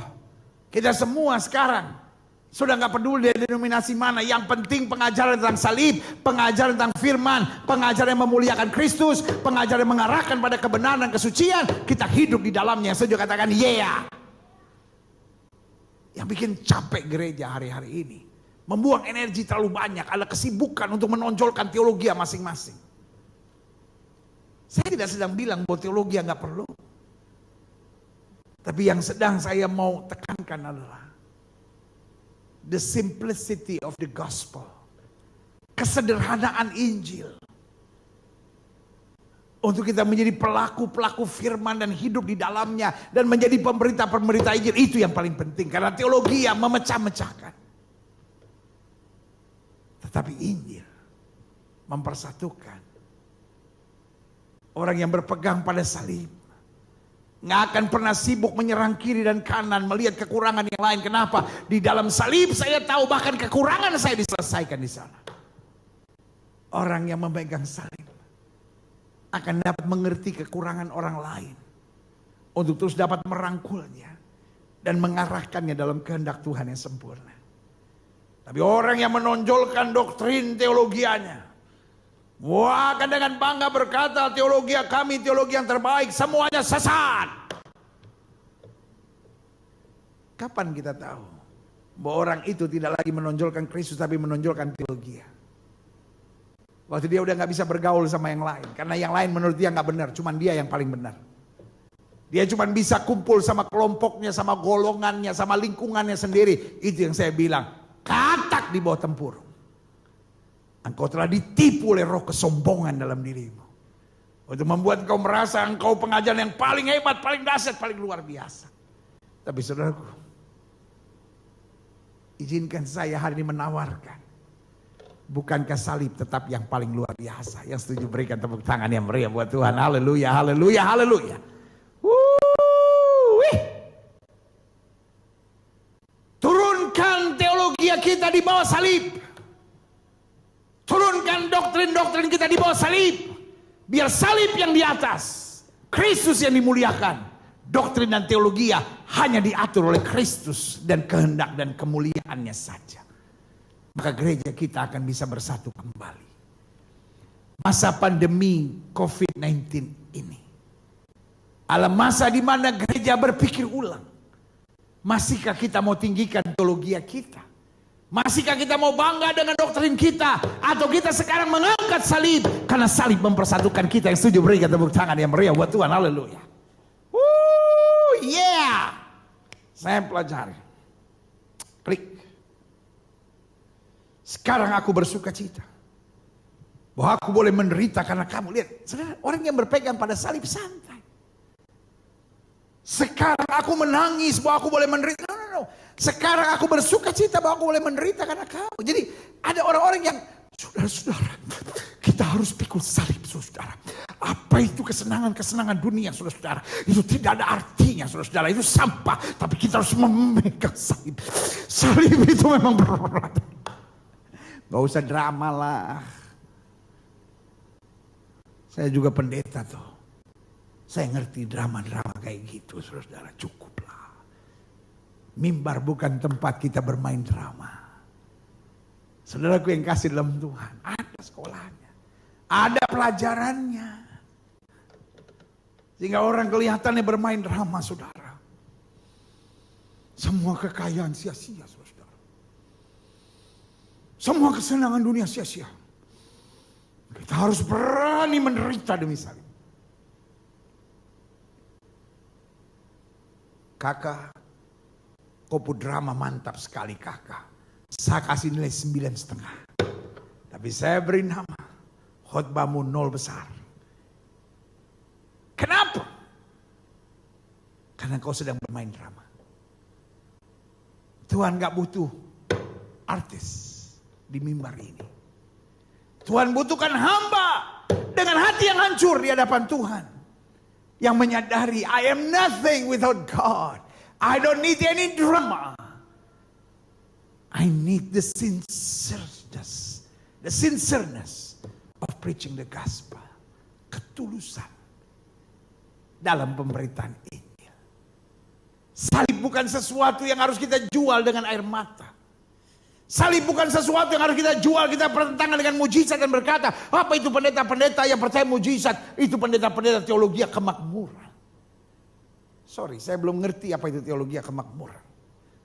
Kita semua sekarang sudah gak peduli dari denominasi mana. Yang penting pengajaran tentang salib, pengajaran tentang firman, pengajaran yang memuliakan Kristus, pengajaran yang mengarahkan pada kebenaran dan kesucian. Kita hidup di dalamnya. Saya juga katakan yeah. Yang bikin capek gereja hari-hari ini, membuang energi terlalu banyak, ada kesibukan untuk menonjolkan teologi masing-masing. Saya tidak sedang bilang bahwa teologi gak perlu. Tapi yang sedang saya mau tekankan adalah the simplicity of the gospel. Kesederhanaan Injil. Untuk kita menjadi pelaku-pelaku firman dan hidup di dalamnya. Dan menjadi pemberita-pemberita Injil. Itu yang paling penting. Karena teologi yang memecah-mecahkan. Tetapi Injil mempersatukan. Orang yang berpegang pada salib nggak akan pernah sibuk menyerang kiri dan kanan, melihat kekurangan yang lain. Kenapa? Di dalam salib saya tahu bahkan kekurangan saya diselesaikan di sana. Orang yang memegang salib akan dapat mengerti kekurangan orang lain untuk terus dapat merangkulnya dan mengarahkannya dalam kehendak Tuhan yang sempurna. Tapi orang yang menonjolkan doktrin teologianya, wah, akan dengan bangga berkata teologi kami teologi yang terbaik, semuanya sesat. Kapan kita tahu bahwa orang itu tidak lagi menonjolkan Kristus tapi menonjolkan teologi? Waktu dia udah gak bisa bergaul sama yang lain, karena yang lain menurut dia gak benar, cuman dia yang paling benar. Dia cuman bisa kumpul sama kelompoknya, sama golongannya, sama lingkungannya sendiri. Itu yang saya bilang, katak di bawah tempurung. Engkau telah ditipu oleh roh kesombongan dalam dirimu. Untuk membuat engkau merasa engkau pengajaran yang paling hebat, paling dahsyat, paling luar biasa. Tapi saudaraku, izinkan saya hari ini menawarkan. Bukankah salib tetap yang paling luar biasa? Yang setuju berikan tepuk tangan yang meriah buat Tuhan. Haleluya, haleluya, haleluya. Turunkan teologi kita di bawah salib. Turunkan doktrin-doktrin kita di bawah salib. Biar salib yang di atas, Kristus yang dimuliakan. Doktrin dan teologi hanya diatur oleh Kristus dan kehendak dan kemuliaannya saja. Maka gereja kita akan bisa bersatu kembali. Masa pandemi COVID-19 ini adalah masa di mana gereja berpikir ulang. Masihkah kita mau tinggikan teologi kita? Masihkah kita mau bangga dengan doktrin kita? Atau kita sekarang mengangkat salib? Karena salib mempersatukan kita. Yang setuju berikan tepuk tangan yang meriah buat Tuhan. Haleluya. Yeah. Saya pelajari. Klik. Sekarang aku bersuka cita. Bahwa aku boleh menderita karena kamu. Lihat, saudara, orang yang berpegang pada salib santai. Sekarang aku menangis bahwa aku boleh menderita. No. Sekarang aku bersuka cita bahwa aku boleh menderita karena kau. Jadi ada orang-orang yang, saudara-saudara, kita harus pikul salib, saudara. Apa itu kesenangan-kesenangan dunia, saudara-saudara? Itu tidak ada artinya, saudara-saudara. Itu sampah. Tapi kita harus memegang salib. Salib itu memang berat. Gak usah drama lah. Saya juga pendeta tuh. Saya ngerti drama-drama kayak gitu, saudara-saudara. Cukuplah. Mimbar bukan tempat kita bermain drama. Saudaraku yang kasih dalam Tuhan, ada sekolahnya, ada pelajarannya. Sehingga orang kelihatannya bermain drama, saudara. Semua kekayaan sia-sia, saudara. Semua kesenangan dunia sia-sia. Kita harus berani menderita demi salib. Kakak, kopu drama mantap sekali kakak. Saya kasih nilai 9,5. Tapi saya beri nama, khotbahmu 0 besar. Kenapa? Karena kau sedang bermain drama. Tuhan gak butuh artis di mimbar ini. Tuhan butuhkan hamba dengan hati yang hancur di hadapan Tuhan. Yang menyadari, I am nothing without God. I don't need any drama. I need the sincereness of preaching the gospel. Ketulusan dalam pemberitaan Injil. Salib bukan sesuatu yang harus kita jual dengan air mata. Salib bukan sesuatu yang harus kita jual, kita bertentangan dengan mujizat dan berkata, apa itu pendeta-pendeta yang percaya mujizat? Itu pendeta-pendeta teologi kemakmuran. Sorry, saya belum ngerti apa itu teologi kemakmuran.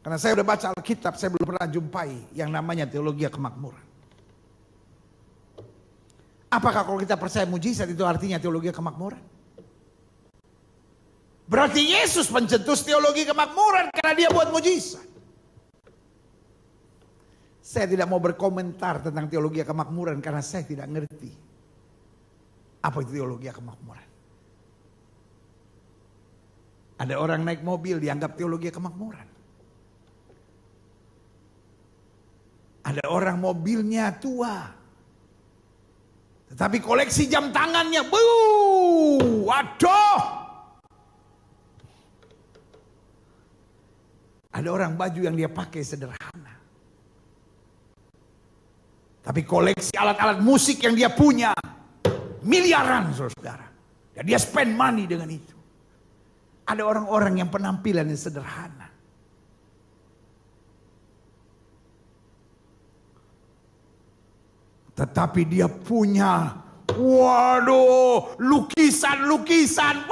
Karena saya udah baca Alkitab, saya belum pernah jumpai yang namanya teologi kemakmuran. Apakah kalau kita percaya mujizat itu artinya teologi kemakmuran? Berarti Yesus pencetus teologi kemakmuran karena dia buat mujizat. Saya tidak mau berkomentar tentang teologi kemakmuran karena saya tidak ngerti apa itu teologi kemakmuran. Ada orang naik mobil dianggap teologi kemakmuran. Ada orang mobilnya tua, tetapi koleksi jam tangannya, waduh. Ada orang baju yang dia pakai sederhana. Tapi koleksi alat-alat musik yang dia punya miliaran, saudara. Dan dia spend money dengan itu. Ada orang-orang yang penampilannya sederhana. Tetapi dia punya, waduh, lukisan-lukisan.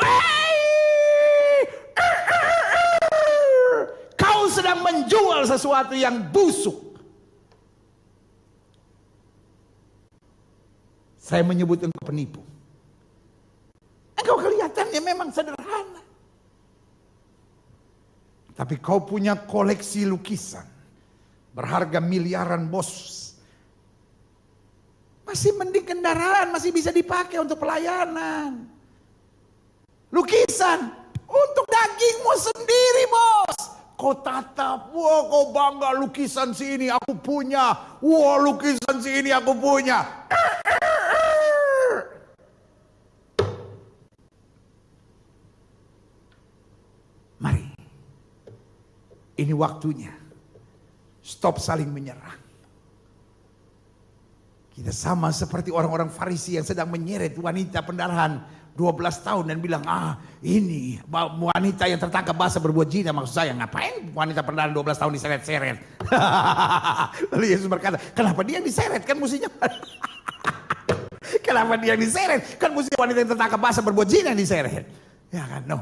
Kau sedang menjual sesuatu yang busuk. Saya menyebut engkau penipu. Engkau kelihatannya memang sederhana. Tapi kau punya koleksi lukisan. Berharga miliaran, bos. Masih mending kendaraan, masih bisa dipakai untuk pelayanan. Lukisan, untuk dagingmu sendiri, bos. Kau tatap, wah kau bangga lukisan sini aku punya. Wah lukisan sini aku punya. Mari, ini waktunya. Stop saling menyerang. Kita sama seperti orang-orang Farisi yang sedang menyeret wanita pendarahan 12 tahun dan bilang, ini wanita yang tertangkap basah berbuat zina. Maksud saya, ngapain wanita pendarahan 12 tahun diseret-seret? Lalu Yesus berkata, kenapa dia yang diseret? Kan mestinya kenapa dia yang diseret? Kan mesti wanita yang tertangkap basah berbuat zina yang diseret. Ya kan, no.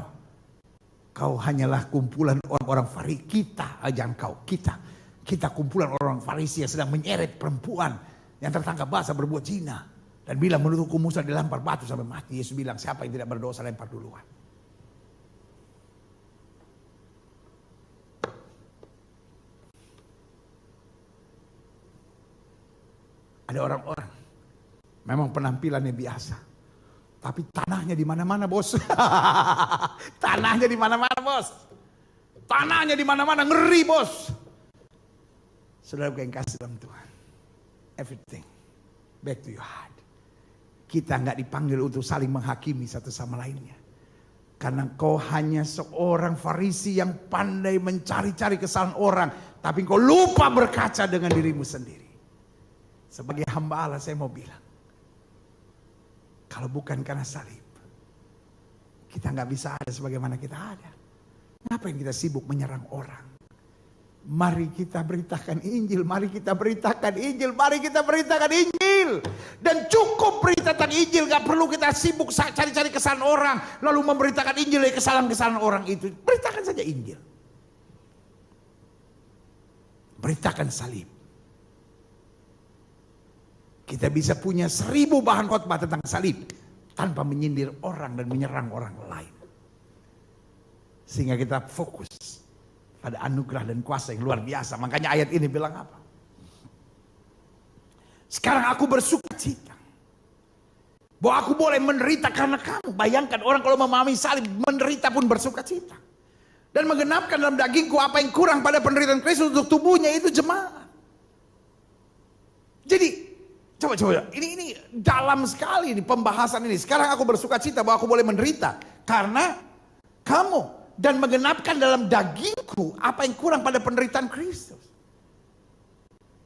Kau hanyalah kumpulan orang-orang Farisi. Jangan kau, kita kumpulan orang Farisi yang sedang menyeret perempuan yang tertangkap basah berbuat zina dan bilang menurut hukum Musa dilempar batu sampai mati. Yesus bilang, siapa yang tidak berdosa lempar duluan. Ada orang-orang memang penampilannya biasa, Tapi tanahnya di mana-mana, Bos. Tanahnya di mana-mana, Bos. Tanahnya di mana-mana, ngeri, Bos. Saudara yang kasih dalam Tuhan. Everything back to your heart. Kita nggak dipanggil untuk saling menghakimi satu sama lainnya. Karena kau hanya seorang Farisi yang pandai mencari-cari kesalahan orang. Tapi kau lupa berkaca dengan dirimu sendiri. Sebagai hamba Allah saya mau bilang. Kalau bukan karena salib. Kita nggak bisa ada sebagaimana kita ada. Ngapain kita sibuk menyerang orang? Mari kita beritakan Injil. Mari kita beritakan Injil. Mari kita beritakan Injil. Dan cukup beritakan Injil. Gak perlu kita sibuk cari-cari kesalahan orang. Lalu memberitakan Injil dari kesalahan-kesalahan orang itu. Beritakan saja Injil. Beritakan salib. Kita bisa punya 1000 bahan khotbah tentang salib. Tanpa menyindir orang dan menyerang orang lain. Sehingga kita fokus pada anugerah dan kuasa yang luar biasa. Makanya ayat ini bilang apa? Sekarang aku bersuka cita. Bahwa aku boleh menderita karena kamu. Bayangkan orang kalau memahami salib, menderita pun bersuka cita. Dan menggenapkan dalam dagingku apa yang kurang pada penderitaan Kristus untuk tubuhnya itu jemaat. Jadi, coba. Ini dalam sekali ini pembahasan ini. Sekarang aku bersuka cita bahwa aku boleh menderita. Karena kamu. Dan menggenapkan dalam dagingku apa yang kurang pada penderitaan Kristus.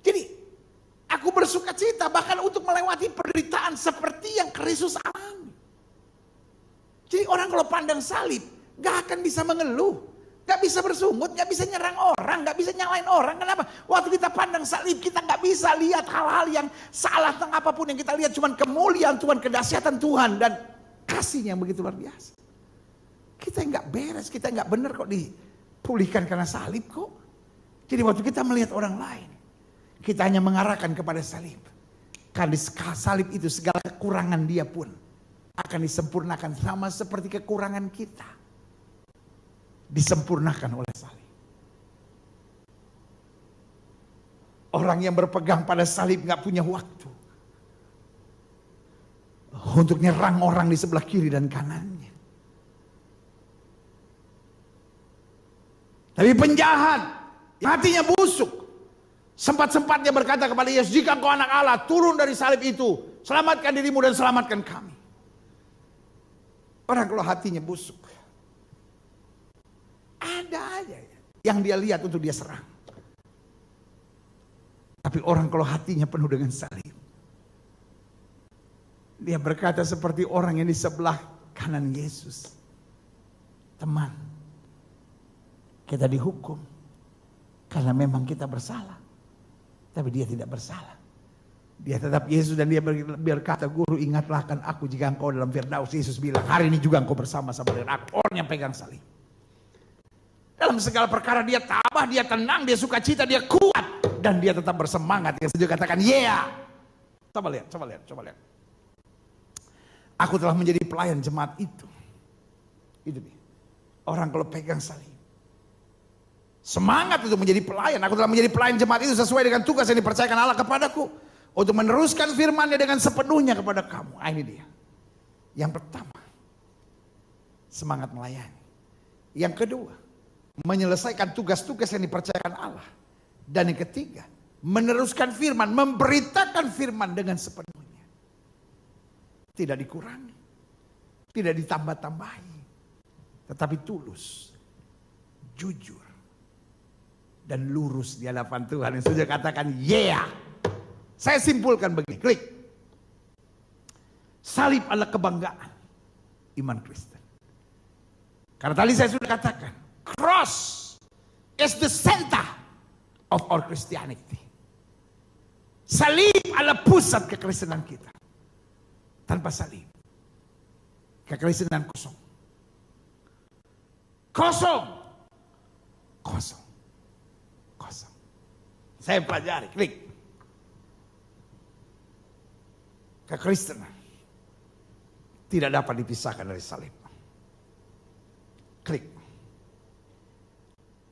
Jadi aku bersuka cita bahkan untuk melewati penderitaan seperti yang Kristus alami. Jadi orang kalau pandang salib gak akan bisa mengeluh. Gak bisa bersungut, gak bisa nyerang orang, gak bisa nyalain orang. Kenapa? Waktu kita pandang salib kita gak bisa lihat hal-hal yang salah tentang apapun yang kita lihat. Cuman kemuliaan Tuhan, kedahsyatan Tuhan dan kasihnya yang begitu luar biasa. Kita nggak beres, kita nggak benar kok dipulihkan karena salib kok. Jadi waktu kita melihat orang lain, kita hanya mengarahkan kepada salib. Karena di salib itu segala kekurangan dia pun akan disempurnakan sama seperti kekurangan kita. Disempurnakan oleh salib. Orang yang berpegang pada salib nggak punya waktu untuk nyerang orang di sebelah kiri dan kanannya. Tapi penjahat, hatinya busuk, sempat-sempatnya berkata kepada Yesus, jika engkau anak Allah, turun dari salib itu, selamatkan dirimu dan selamatkan kami. Orang kalau hatinya busuk, ada aja yang dia lihat untuk dia serang. Tapi orang kalau hatinya penuh dengan salib, dia berkata seperti orang yang di sebelah kanan Yesus. Teman, kita dihukum karena memang kita bersalah. Tapi dia tidak bersalah. Dia tetap Yesus dan dia berkata, Guru ingatlah akan aku jika engkau dalam Firdaus. Yesus bilang, hari ini juga engkau bersama-sama dengan aku. Orang yang pegang salib. Dalam segala perkara dia tabah, dia tenang, dia sukacita, dia kuat. Dan dia tetap bersemangat. Yang setuju katakan, yeah. Coba lihat. Aku telah menjadi pelayan jemaat itu. Itu dia. Orang kalau pegang salib. Semangat untuk menjadi pelayan. Aku telah menjadi pelayan jemaat itu sesuai dengan tugas yang dipercayakan Allah kepadaku. Untuk meneruskan firman-Nya dengan sepenuhnya kepada kamu. Ini dia. Yang pertama. Semangat melayani. Yang kedua. Menyelesaikan tugas-tugas yang dipercayakan Allah. Dan yang ketiga. Meneruskan firman. Memberitakan firman dengan sepenuhnya. Tidak dikurangi. Tidak ditambah-tambahi. Tetapi tulus. Jujur. Dan lurus di hadapan Tuhan. Yang sudah katakan yeah. Saya simpulkan begini. Klik. Salib adalah kebanggaan iman Kristen. Karena tadi saya sudah katakan. Cross is the center of our Christianity. Salib adalah pusat kekristenan kita. Tanpa salib. Kekristenan kosong. Kosong. Saya pelajari, klik. Kekristenan tidak dapat dipisahkan dari salib. Klik.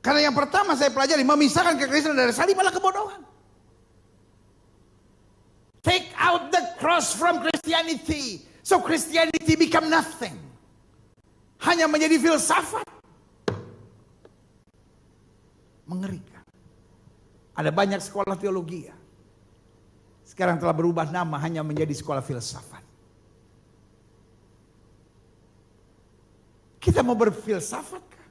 Karena yang pertama saya pelajari, memisahkan kekristenan dari salib adalah kebodohan. Take out the cross from Christianity. So Christianity become nothing. Hanya menjadi filsafat. Mengerikan. Ada banyak sekolah teologi ya. Sekarang telah berubah nama hanya menjadi sekolah filsafat. Kita mau berfilsafat kah?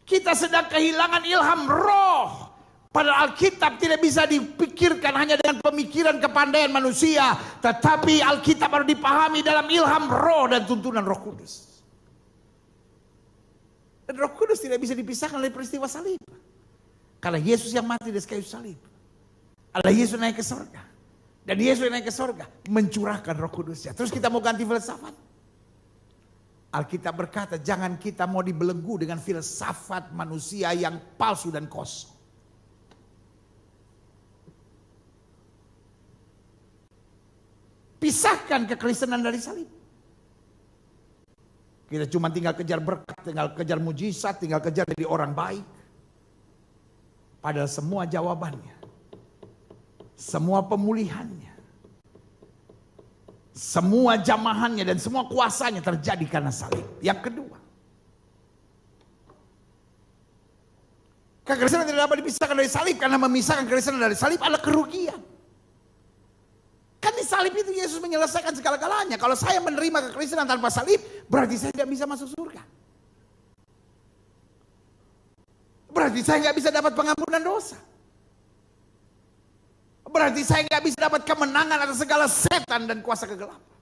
Kita sedang kehilangan ilham roh. Pada Alkitab tidak bisa dipikirkan hanya dengan pemikiran kepandaian manusia. Tetapi Alkitab harus dipahami dalam ilham roh dan tuntunan Roh Kudus. Dan Roh Kudus tidak bisa dipisahkan dari peristiwa salib. Karena Yesus yang mati di kayu salib. Adalah Yesus naik ke surga. Dan Yesus naik ke surga mencurahkan Roh Kudusnya. Terus kita mau ganti filsafat. Alkitab berkata jangan kita mau dibelenggu dengan filsafat manusia yang palsu dan kosong. Pisahkan kekristenan dari salib. Kita cuma tinggal kejar berkat, tinggal kejar mujizat, tinggal kejar jadi orang baik. Padahal semua jawabannya, semua pemulihannya, semua jamahannya dan semua kuasanya terjadi karena salib. Yang kedua, kekristenan tidak dapat dipisahkan dari salib karena memisahkan kekristenan dari salib adalah kerugian. Kan di salib itu Yesus menyelesaikan segala-galanya. Kalau saya menerima kekristenan tanpa salib, berarti saya tidak bisa masuk surga. Berarti saya nggak bisa dapat pengampunan dosa. Berarti saya nggak bisa dapat kemenangan atas segala setan dan kuasa kegelapan.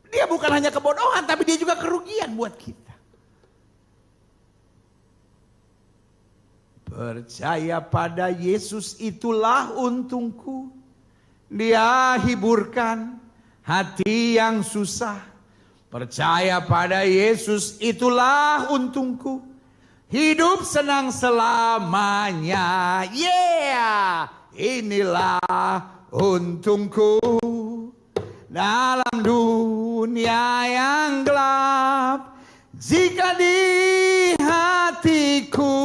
Dia bukan hanya kebodohan, tapi dia juga kerugian buat kita. Percaya pada Yesus itulah untungku. Dia hiburkan hati yang susah. Percaya pada Yesus itulah untungku. Hidup senang selamanya. Yeah, inilah untungku. Dalam dunia yang gelap. Jika di hatiku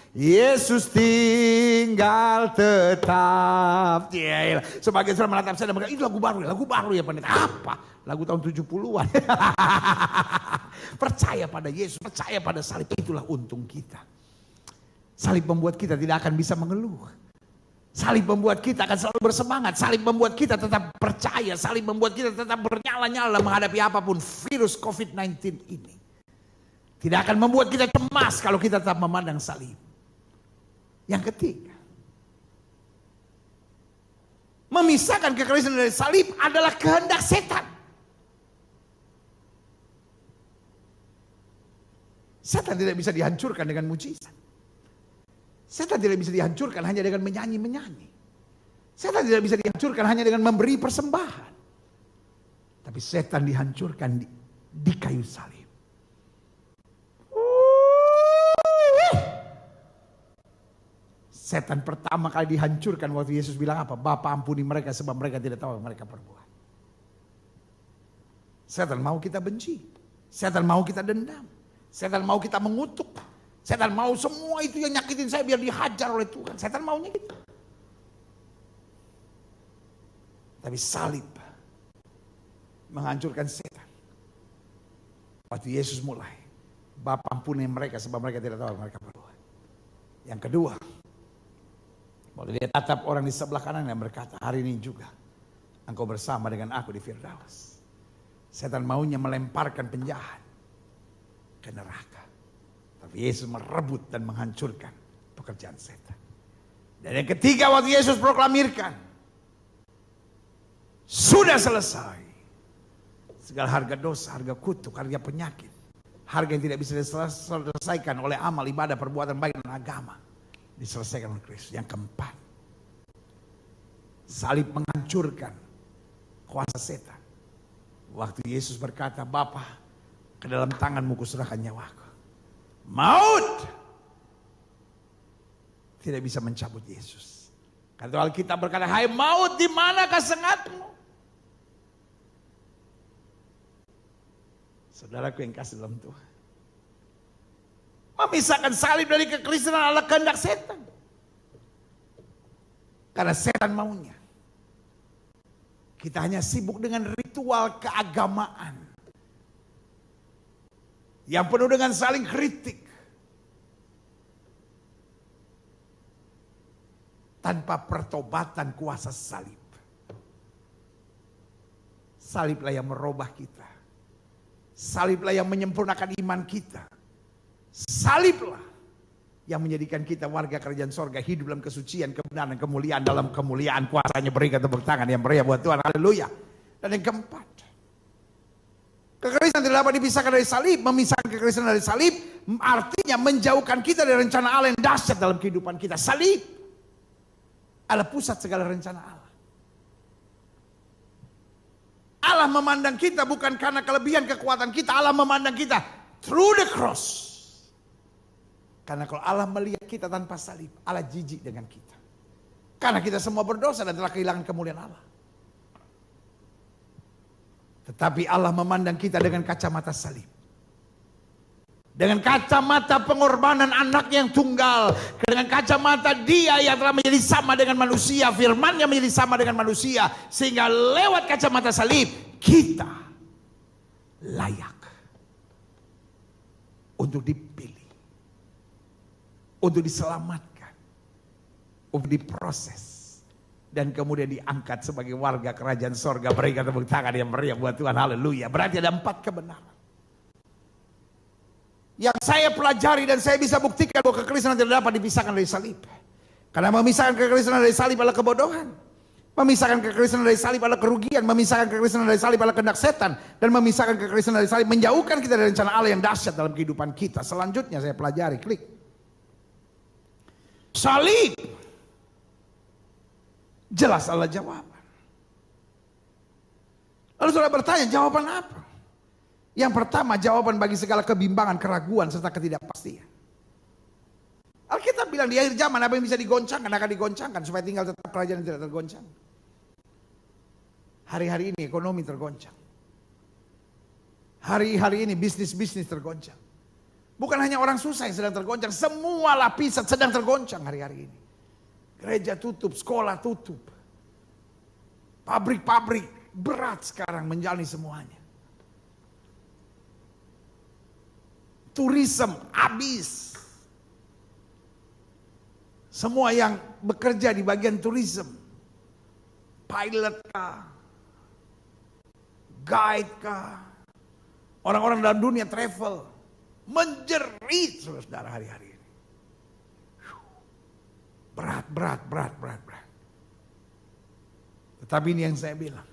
Yesus tinggal tetap. Yeah, sebagian sudah menatap saya dan berkata, itu lagu baru ya pendeta. Apa? Lagu tahun 70-an. Percaya pada Yesus, percaya pada salib, itulah untung kita. Salib membuat kita tidak akan bisa mengeluh. Salib membuat kita akan selalu bersemangat. Salib membuat kita tetap percaya. Salib membuat kita tetap bernyala-nyala menghadapi apapun virus COVID-19 ini. Tidak akan membuat kita cemas kalau kita tetap memandang salib. Yang ketiga, memisahkan kekristenan dari salib adalah kehendak setan. Setan tidak bisa dihancurkan dengan mujizat. Setan tidak bisa dihancurkan hanya dengan menyanyi-menyanyi. Setan tidak bisa dihancurkan hanya dengan memberi persembahan. Tapi setan dihancurkan di kayu salib. Setan pertama kali dihancurkan waktu Yesus bilang apa? Bapa ampuni mereka sebab mereka tidak tahu apa mereka perbuat. Setan mau kita benci. Setan mau kita dendam. Setan mau kita mengutuk. Setan mau semua itu yang nyakitin saya biar dihajar oleh Tuhan. Setan maunya gitu. Tapi salib menghancurkan setan. Waktu Yesus mulai, Bapa ampuni mereka sebab mereka tidak tahu apa mereka perbuat. Yang kedua, waktu dia tatap orang di sebelah kanan yang berkata, hari ini juga engkau bersama dengan aku di Firdaus. Setan maunya melemparkan penjahat ke neraka. Tapi Yesus merebut dan menghancurkan pekerjaan setan. Dan yang ketiga waktu Yesus proklamirkan, sudah selesai. Segala harga dosa, harga kutuk, harga penyakit. Harga yang tidak bisa diselesaikan oleh amal, ibadah, perbuatan baik dan agama. Diselesaikan oleh Kristus. Yang keempat, salib menghancurkan kuasa setan. Waktu Yesus berkata, Bapa, ke dalam tanganmu kuserahkan nyawaku. Maut tidak bisa mencabut Yesus. Karena Alkitab berkata, hai maut, di manakah sengatmu? Saudaraku yang kasih dalam Tuhan, memisahkan salib dari kekristenan adalah kehendak setan. Karena setan maunya Kita hanya sibuk dengan ritual keagamaan yang penuh dengan saling kritik, tanpa pertobatan kuasa salib. Saliblah yang merubah kita. Saliblah yang menyempurnakan iman kita. Saliblah yang menjadikan kita warga kerajaan sorga, hidup dalam kesucian, kebenaran, kemuliaan, dalam kemuliaan kuasanya. Berikan tepuk tangan yang meriah buat Tuhan. Haleluya. Dan yang keempat, kekristenan tidak dapat dipisahkan dari salib. Memisahkan kekristenan dari salib artinya menjauhkan kita dari rencana Allah yang dahsyat dalam kehidupan kita. Salib adalah pusat segala rencana Allah. Allah memandang kita bukan karena kelebihan kekuatan kita. Allah memandang kita through the cross. Karena kalau Allah melihat kita tanpa salib, Allah jijik dengan kita. Karena kita semua berdosa dan telah kehilangan kemuliaan Allah. Tetapi Allah memandang kita dengan kacamata salib. Dengan kacamata pengorbanan anak yang tunggal. Dengan kacamata dia yang telah menjadi sama dengan manusia. Firman-Nya menjadi sama dengan manusia. Sehingga lewat kacamata salib, kita layak untuk dipilih. Untuk diselamatkan, untuk diproses, dan kemudian diangkat sebagai warga kerajaan sorga. Berikan tepuk tangan yang meriah buat Tuhan. Haleluya. Berarti ada 4 kebenaran yang saya pelajari dan saya bisa buktikan bahwa kekristenan tidak dapat dipisahkan dari salib. Karena memisahkan kekristenan dari salib adalah kebodohan. Memisahkan kekristenan dari salib adalah kerugian. Memisahkan kekristenan dari salib adalah kehendak setan. Dan memisahkan kekristenan dari salib menjauhkan kita dari rencana Allah yang dahsyat dalam kehidupan kita. Selanjutnya saya pelajari, klik. Salib jelas adalah jawaban. Lalu saudara bertanya, jawaban apa? Yang pertama, jawaban bagi segala kebimbangan, keraguan, serta ketidakpastian. Alkitab bilang di akhir zaman apa yang bisa digoncangkan akan digoncangkan supaya tinggal tetap kerajaan yang tidak tergoncang. Hari-hari ini ekonomi tergoncang. Hari-hari ini bisnis-bisnis tergoncang. Bukan hanya orang susah yang sedang tergoncang, semua lapisan sedang tergoncang hari-hari ini. Gereja tutup, sekolah tutup. Pabrik-pabrik berat sekarang menjalani semuanya. Turisme habis. Semua yang bekerja di bagian turisme, pilot kah, guide kah, orang-orang dalam dunia travel, menjerit saudara hari-hari ini. Berat. Tetapi ini yang saya bilang.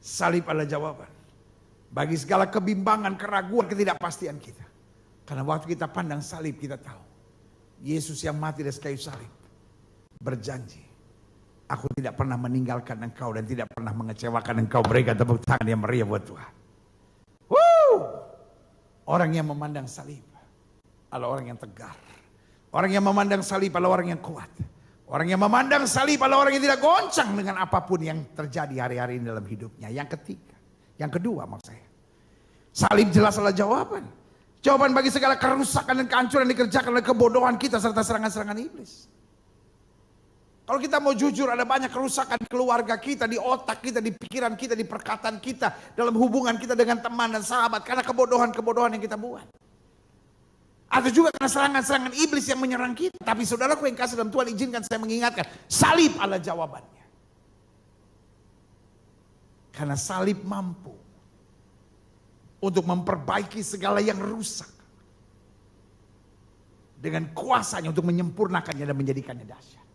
Salib adalah jawaban. Bagi segala kebimbangan, keraguan, ketidakpastian kita. Karena waktu kita pandang salib kita tahu. Yesus yang mati di kayu salib. Berjanji. Aku tidak pernah meninggalkan engkau dan tidak pernah mengecewakan engkau. Berikan tepuk tangan yang meriah buat Tuhan. Orang yang memandang salib adalah orang yang tegar. Orang yang memandang salib adalah orang yang kuat. Orang yang memandang salib adalah orang yang tidak goncang dengan apapun yang terjadi hari-hari ini dalam hidupnya. Yang ketiga, yang kedua maksud saya. Salib jelas adalah jawaban. Jawaban bagi segala kerusakan dan kehancuran yang dikerjakan oleh kebodohan kita serta serangan-serangan iblis. Kalau kita mau jujur, ada banyak kerusakan di keluarga kita, di otak kita, di pikiran kita, di perkataan kita, dalam hubungan kita dengan teman dan sahabat, karena kebodohan-kebodohan yang kita buat. Atau juga karena serangan-serangan iblis yang menyerang kita. Tapi saudaraku yang kasih dalam Tuhan, izinkan saya mengingatkan, salib adalah jawabannya. Karena salib mampu untuk memperbaiki segala yang rusak. Dengan kuasanya untuk menyempurnakannya dan menjadikannya dahsyat.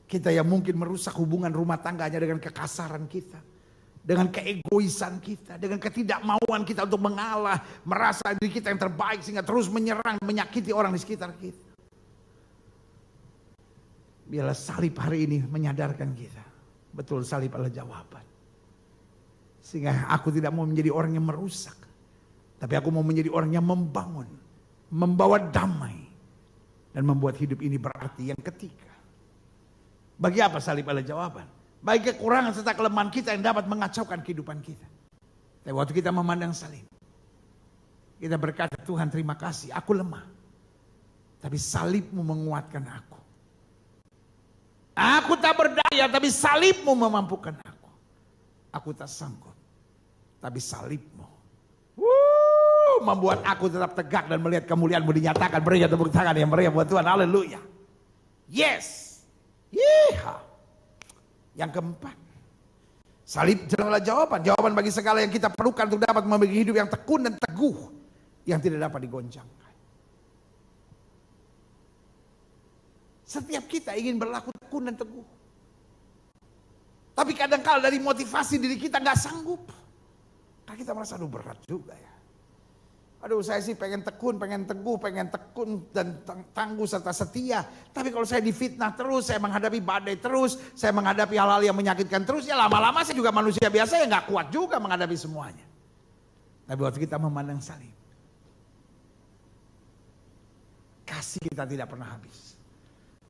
Kita yang mungkin merusak hubungan rumah tangganya dengan kekasaran kita. Dengan keegoisan kita. Dengan ketidakmauan kita untuk mengalah. Merasa diri kita yang terbaik sehingga terus menyerang, menyakiti orang di sekitar kita. Biarlah salib hari ini menyadarkan kita. Betul, salib adalah jawaban. Sehingga aku tidak mau menjadi orang yang merusak. Tapi aku mau menjadi orang yang membangun. Membawa damai. Dan membuat hidup ini berarti. Yang ketiga. Bagi apa salib adalah jawaban? Bagi kekurangan serta kelemahan kita yang dapat mengacaukan kehidupan kita. Tapi waktu kita memandang salib. Kita berkata, Tuhan terima kasih, aku lemah. Tapi salibmu menguatkan aku. Aku tak berdaya, tapi salibmu memampukan aku. Aku tak sanggup, tapi salibmu membuat aku tetap tegak dan melihat kemuliaan-Mu dinyatakan. Berikan tepuk tangan yang meriah buat Tuhan. Haleluya. Yes. Yeha. Yang keempat, salib adalah jawaban. Jawaban bagi segala yang kita perlukan untuk dapat memiliki hidup yang tekun dan teguh, yang tidak dapat digoncangkan. Setiap kita ingin berlaku tekun dan teguh. Tapi kadang-kala dari motivasi diri kita gak sanggup. Karena kita merasa aduh berat juga ya. Aduh saya sih pengen tekun, pengen teguh, pengen tekun dan tangguh serta setia. Tapi kalau saya difitnah terus, saya menghadapi badai terus, saya menghadapi hal-hal yang menyakitkan terus, ya lama-lama saya juga manusia biasa yang gak kuat juga menghadapi semuanya. Tapi waktu kita memandang salib, kasih kita tidak pernah habis.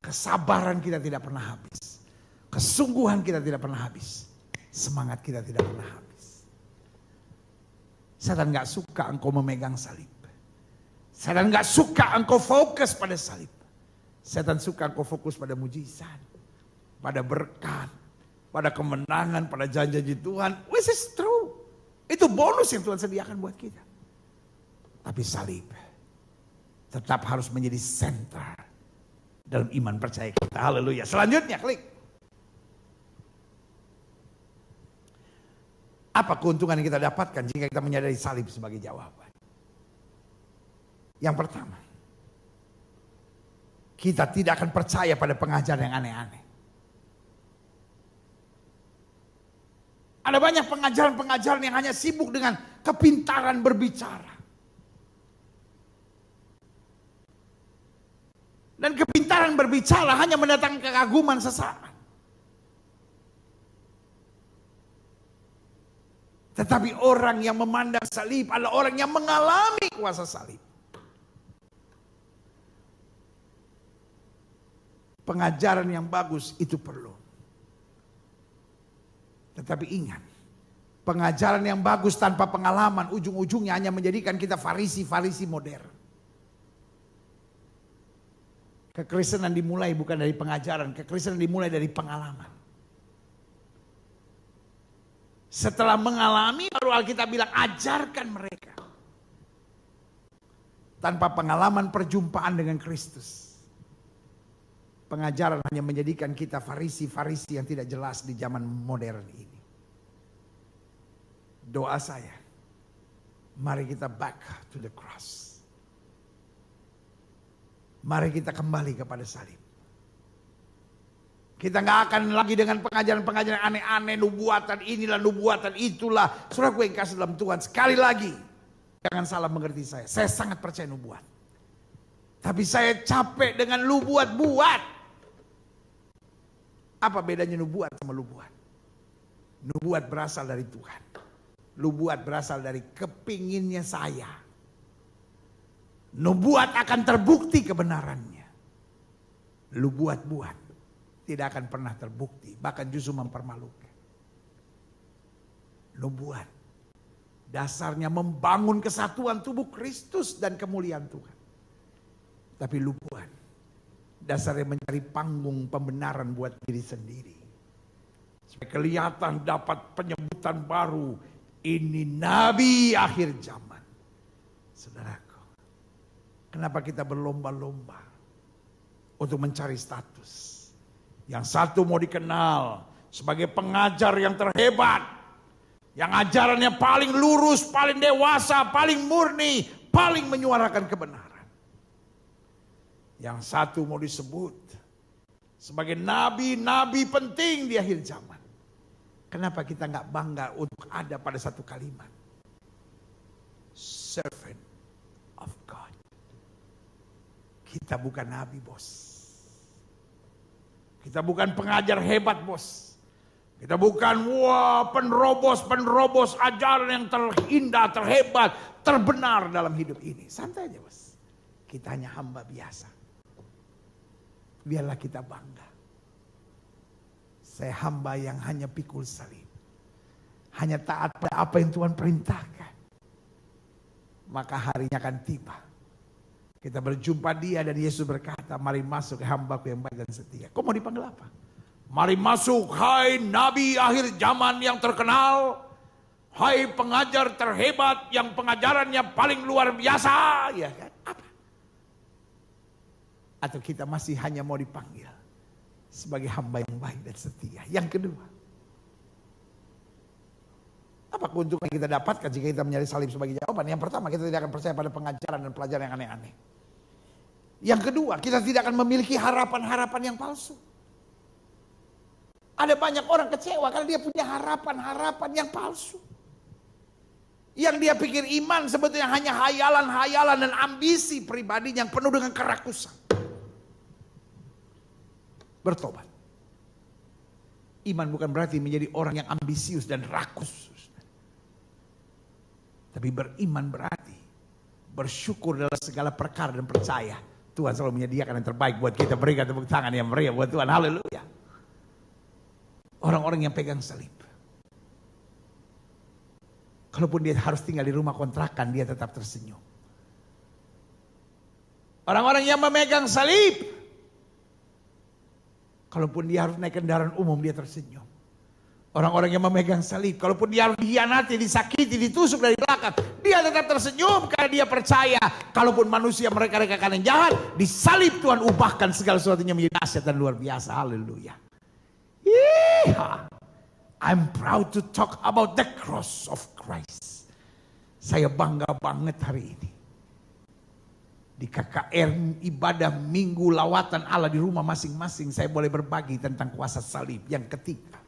Kesabaran kita tidak pernah habis. Kesungguhan kita tidak pernah habis. Semangat kita tidak pernah habis. Setan gak suka engkau memegang salib. Setan gak suka engkau fokus pada salib. Setan suka engkau fokus pada mujizat, pada berkat, pada kemenangan, pada janji Tuhan. Which is true. Itu bonus yang Tuhan sediakan buat kita. Tapi salib tetap harus menjadi center dalam iman percaya kita. Haleluya. Selanjutnya klik. Apa keuntungan yang kita dapatkan jika kita menyadari salib sebagai jawaban? Yang pertama, kita tidak akan percaya pada pengajaran yang aneh-aneh. Ada banyak pengajaran-pengajaran yang hanya sibuk dengan kepintaran berbicara. Dan kepintaran berbicara hanya mendatangkan kekaguman sesaat. Tetapi orang yang memandang salib adalah orang yang mengalami kuasa salib. Pengajaran yang bagus itu perlu. Tetapi ingat, pengajaran yang bagus tanpa pengalaman ujung-ujungnya hanya menjadikan kita farisi-farisi modern. Kekristenan dimulai bukan dari pengajaran, kekristenan dimulai dari pengalaman. Setelah mengalami baru Alkitab bilang ajarkan mereka. Tanpa pengalaman perjumpaan dengan Kristus, pengajaran hanya menjadikan kita farisi-farisi yang tidak jelas di zaman modern ini. Doa saya, mari kita back to the cross. Mari kita kembali kepada salib. Kita gak akan lagi dengan pengajaran-pengajaran aneh-aneh, nubuatan inilah, nubuatan itulah. Saudaraku yang kasih dalam Tuhan, sekali lagi, jangan salah mengerti saya. Saya sangat percaya nubuat. Tapi saya capek dengan lu buat-buat. Apa bedanya nubuat sama lu buat? Nubuat berasal dari Tuhan. Nubuat berasal dari kepinginnya saya. Nubuat akan terbukti kebenarannya. Lu buat-buat tidak akan pernah terbukti, bahkan justru mempermalukan. Nubuat dasarnya membangun kesatuan tubuh Kristus dan kemuliaan Tuhan. Tapi nubuat dasarnya mencari panggung pembenaran buat diri sendiri. Supaya kelihatan dapat penyebutan baru, ini nabi akhir zaman. Saudaraku, kenapa kita berlomba-lomba untuk mencari status? Yang satu mau dikenal sebagai pengajar yang terhebat, yang ajarannya paling lurus, paling dewasa, paling murni, paling menyuarakan kebenaran. Yang satu mau disebut sebagai nabi-nabi penting di akhir zaman. Kenapa kita nggak bangga untuk ada pada satu kalimat? Servant of God. Kita bukan nabi, bos. Kita bukan pengajar hebat, bos. Kita bukan penerobos ajaran yang terindah, terhebat, terbenar dalam hidup ini. Santai aja, bos. Kita hanya hamba biasa. Biarlah kita bangga. Saya hamba yang hanya pikul salib. Hanya taat pada apa yang Tuhan perintahkan. Maka harinya akan tiba. Kita berjumpa dia dan Yesus berkata, mari masuk ke hambaku yang baik dan setia. Kau mau dipanggil apa? Mari masuk, hai nabi akhir zaman yang terkenal, hai pengajar terhebat yang pengajarannya paling luar biasa, ya kan? Apa? Atau kita masih hanya mau dipanggil sebagai hamba yang baik dan setia? Yang kedua, apa keuntungan yang kita dapatkan jika kita mencari salib sebagai jawaban? Yang pertama, kita tidak akan percaya pada pengajaran dan pelajaran yang aneh-aneh. Yang kedua, kita tidak akan memiliki harapan-harapan yang palsu. Ada banyak orang kecewa karena dia punya harapan-harapan yang palsu. Yang dia pikir iman sebetulnya hanya hayalan-hayalan dan ambisi pribadi yang penuh dengan kerakusan. Bertobat. Iman bukan berarti menjadi orang yang ambisius dan rakus. Tapi beriman berarti bersyukur dalam segala perkara dan percaya Tuhan selalu menyediakan yang terbaik buat kita. Berikan tepuk tangan yang meriah buat Tuhan. Haleluya. Orang-orang yang pegang salib, kalaupun dia harus tinggal di rumah kontrakan, dia tetap tersenyum. Orang-orang yang memegang salib, kalaupun dia harus naik kendaraan umum, dia tersenyum. Orang-orang yang memegang salib, kalaupun dia harus dihianati, disakiti, ditusuk dari belakang, dia tetap tersenyum karena dia percaya kalaupun manusia mereka yang jahat, di salib Tuhan ubahkan segala sesuatunya menjadi nasihat dan luar biasa. Haleluya. I'm proud to talk about the cross of Christ. Saya bangga banget hari ini. Di KKR ibadah minggu lawatan Allah di rumah masing-masing, saya boleh berbagi tentang kuasa salib. Yang ketiga,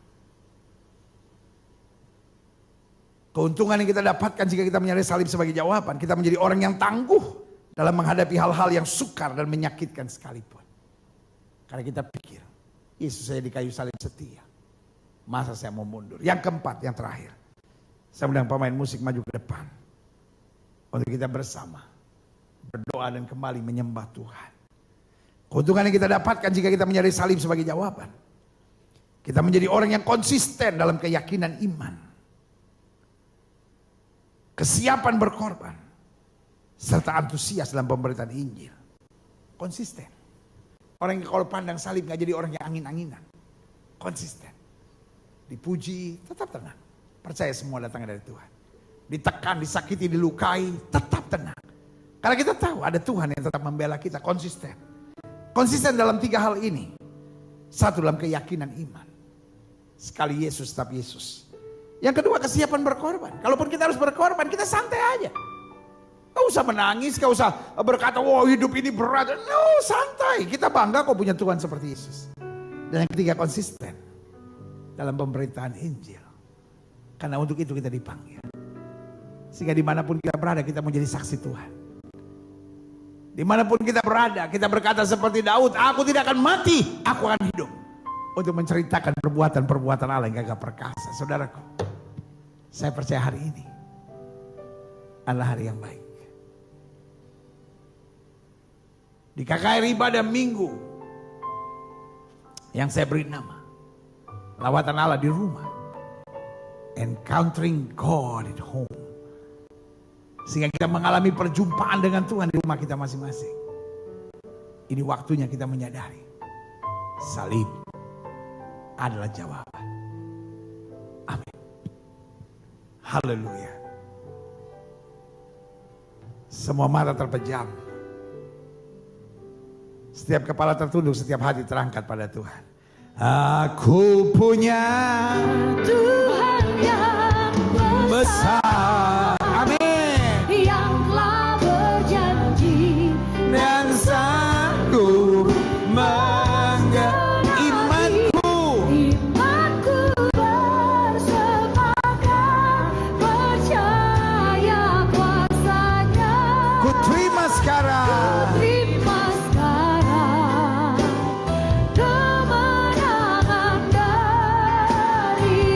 keuntungan yang kita dapatkan jika kita menyadari salib sebagai jawaban, kita menjadi orang yang tangguh dalam menghadapi hal-hal yang sukar dan menyakitkan sekalipun. Karena kita pikir, Yesus saya di kayu salib setia, masa saya mau mundur? Yang keempat, yang terakhir, saya undang pemain musik maju ke depan untuk kita bersama berdoa dan kembali menyembah Tuhan. Keuntungan yang kita dapatkan jika kita menyadari salib sebagai jawaban, kita menjadi orang yang konsisten dalam keyakinan iman, kesiapan berkorban, serta antusias dalam pemberitaan Injil. Konsisten. Orang yang kalau pandang salib gak jadi orang yang angin-anginan. Konsisten. Dipuji, tetap tenang. Percaya semua datangnya dari Tuhan. Ditekan, disakiti, dilukai, tetap tenang. Karena kita tahu ada Tuhan yang tetap membela kita. Konsisten. Konsisten dalam 3 hal ini. 1, dalam keyakinan iman. Sekali Yesus, tetap Yesus. Yang kedua, kesiapan berkorban. Kalaupun kita harus berkorban, kita santai aja. Gak usah menangis, gak usah berkata, wah hidup ini berat. No, santai. Kita bangga kok punya Tuhan seperti Yesus. Dan yang ketiga, konsisten dalam pemberitaan Injil. Karena untuk itu kita dipanggil. Sehingga dimanapun kita berada, kita menjadi saksi Tuhan. Dimanapun kita berada, kita berkata seperti Daud, aku tidak akan mati, aku akan hidup. Untuk menceritakan perbuatan-perbuatan Allah yang gagah perkasa. Saudaraku, saya percaya hari ini adalah hari yang baik. Di KKR ibadah minggu yang saya beri nama lawatan Allah di rumah, Encountering God at Home, sehingga kita mengalami perjumpaan dengan Tuhan di rumah kita masing-masing. Ini waktunya kita menyadari salib adalah jawaban. Amin. Haleluya. Semua mata terpejam, setiap kepala tertunduk, setiap hati terangkat pada Tuhan. Aku punya Tuhan yang besar. Amin. Yang telah berjanji dan sanggup imanku bersepakat percaya kuasanya. Ku terima sekarang. Kemenangan dari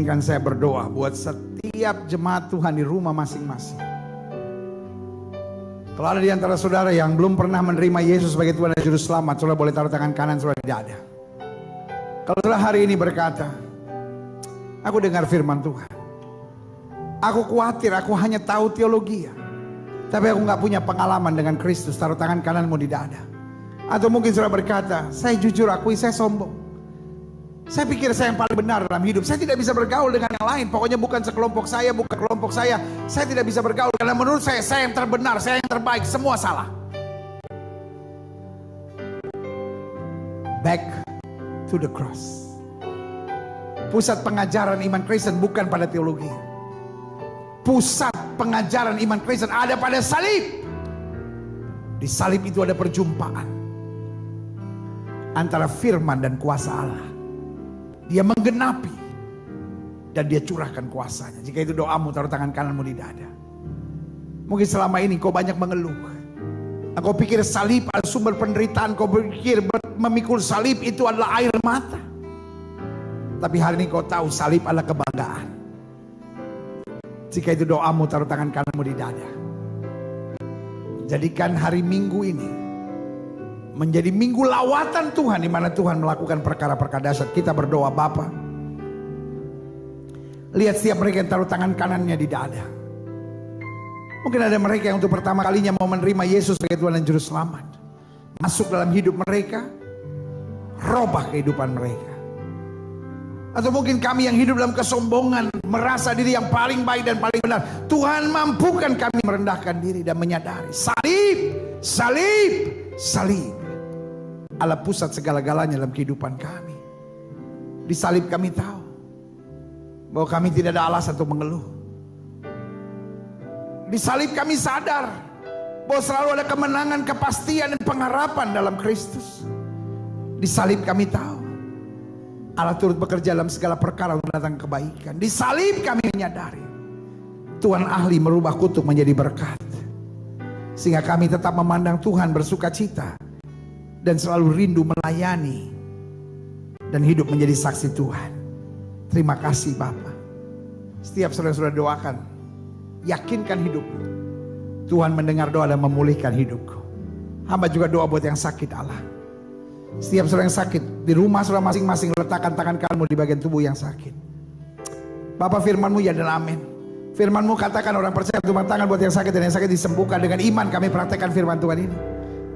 izinkan saya berdoa buat setiap jemaat Tuhan di rumah masing-masing. Kalau ada di antara saudara yang belum pernah menerima Yesus sebagai Tuhan dan Juru Selamat, saudara boleh taruh tangan kanan saudara di dada. Kalau saudara hari ini berkata, aku dengar firman Tuhan, aku khawatir aku hanya tahu teologi, tapi aku gak punya pengalaman dengan Kristus, taruh tangan kananmu di dada. Atau mungkin saudara berkata, saya jujur akui saya sombong. Saya pikir saya yang paling benar dalam hidup. Saya tidak bisa bergaul dengan yang lain. Pokoknya bukan sekelompok saya, bukan kelompok saya. Saya tidak bisa bergaul karena menurut saya yang terbenar, saya yang terbaik, semua salah. Back to the cross. Pusat pengajaran iman Kristen bukan pada teologi. Pusat pengajaran iman Kristen ada pada salib. Di salib itu ada perjumpaan antara firman dan kuasa Allah. Dia menggenapi dan dia curahkan kuasanya. Jika itu doamu, taruh tangan kananmu di dada. Mungkin selama ini kau banyak mengeluh. Kau pikir salib adalah sumber penderitaan. Kau pikir memikul salib itu adalah air mata. Tapi hari ini kau tahu salib adalah kebanggaan. Jika itu doamu, taruh tangan kananmu di dada. Jadikan hari Minggu ini menjadi minggu lawatan Tuhan, di mana Tuhan melakukan perkara-perkara dahsyat. Kita berdoa, Bapa, lihat setiap mereka yang taruh tangan kanannya di dada. Mungkin ada mereka yang untuk pertama kalinya mau menerima Yesus sebagai Tuhan dan Juru Selamat. Masuk dalam hidup mereka, robah kehidupan mereka. Atau mungkin kami yang hidup dalam kesombongan, merasa diri yang paling baik dan paling benar. Tuhan mampukan kami merendahkan diri dan menyadari salib, salib, salib adalah pusat segala-galanya dalam kehidupan kami. Di salib kami tahu bahwa kami tidak ada alasan untuk mengeluh. Di salib kami sadar bahwa selalu ada kemenangan, kepastian dan pengharapan dalam Kristus. Di salib kami tahu Allah turut bekerja dalam segala perkara untuk datang kebaikan. Di salib kami menyadari Tuhan ahli merubah kutuk menjadi berkat, sehingga kami tetap memandang Tuhan bersuka cita dan selalu rindu melayani dan hidup menjadi saksi Tuhan. Terima kasih Bapa. Setiap saudara-saudara doakan, yakinkan hidupmu. Tuhan mendengar doa dan memulihkan hidupku. Hamba juga doa buat yang sakit Allah. Setiap saudara yang sakit, di rumah saudara masing-masing, letakkan tangan kamu di bagian tubuh yang sakit. Bapa, firman-Mu ya dan amin. Firman-Mu katakan orang percaya tumpang tangan buat yang sakit dan yang sakit disembuhkan. Dengan iman kami praktekkan firman Tuhan ini.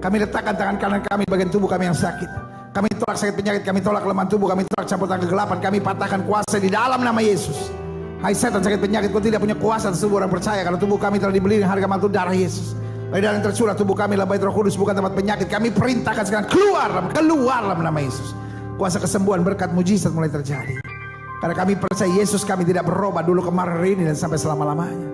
Kami letakkan tangan kanan kami bagian tubuh kami yang sakit. Kami tolak sakit penyakit, kami tolak kelemahan tubuh, kami tolak campuran kegelapan, kami patahkan kuasa di dalam nama Yesus. Hai setan sakit penyakit, kau tidak punya kuasa atas tubuh orang percaya, karena tubuh kami telah dibeli dengan harga mahal darah Yesus. Dari darah yang tercurah tubuh kami adalah bait Roh Kudus, bukan tempat penyakit. Kami perintahkan sekarang keluar dalam nama Yesus. Kuasa kesembuhan, berkat, mujizat mulai terjadi. Karena kami percaya Yesus kami tidak berubah dulu, kemarin, hari ini dan sampai selama-lamanya.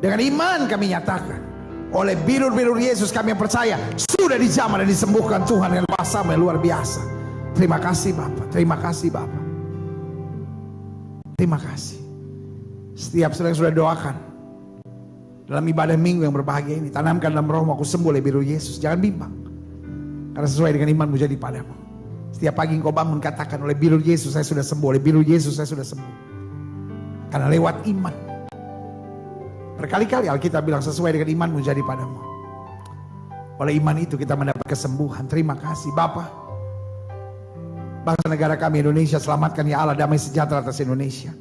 Dengan iman kami nyatakan, oleh bilur-bilur Yesus kami yang percaya sudah dijamah dan disembuhkan Tuhan dengan kuasa yang luar biasa. Terima kasih Bapak, terima kasih Bapak, terima kasih. Setiap saudara yang sudah doakan dalam ibadah minggu yang berbahagia ini, tanamkan dalam rohmu, aku sembuh oleh bilur Yesus. Jangan bimbang, karena sesuai dengan imanmu jadi padamu. Setiap pagi engkau bangun katakan, oleh bilur Yesus saya sudah sembuh, oleh bilur Yesus saya sudah sembuh. Karena lewat iman. Berkali-kali Alkitab bilang sesuai dengan imanmu jadi padamu. Oleh iman itu kita mendapat kesembuhan. Terima kasih Bapa. Bangsa negara kami Indonesia, selamatkan ya Allah, damai sejahtera atas Indonesia.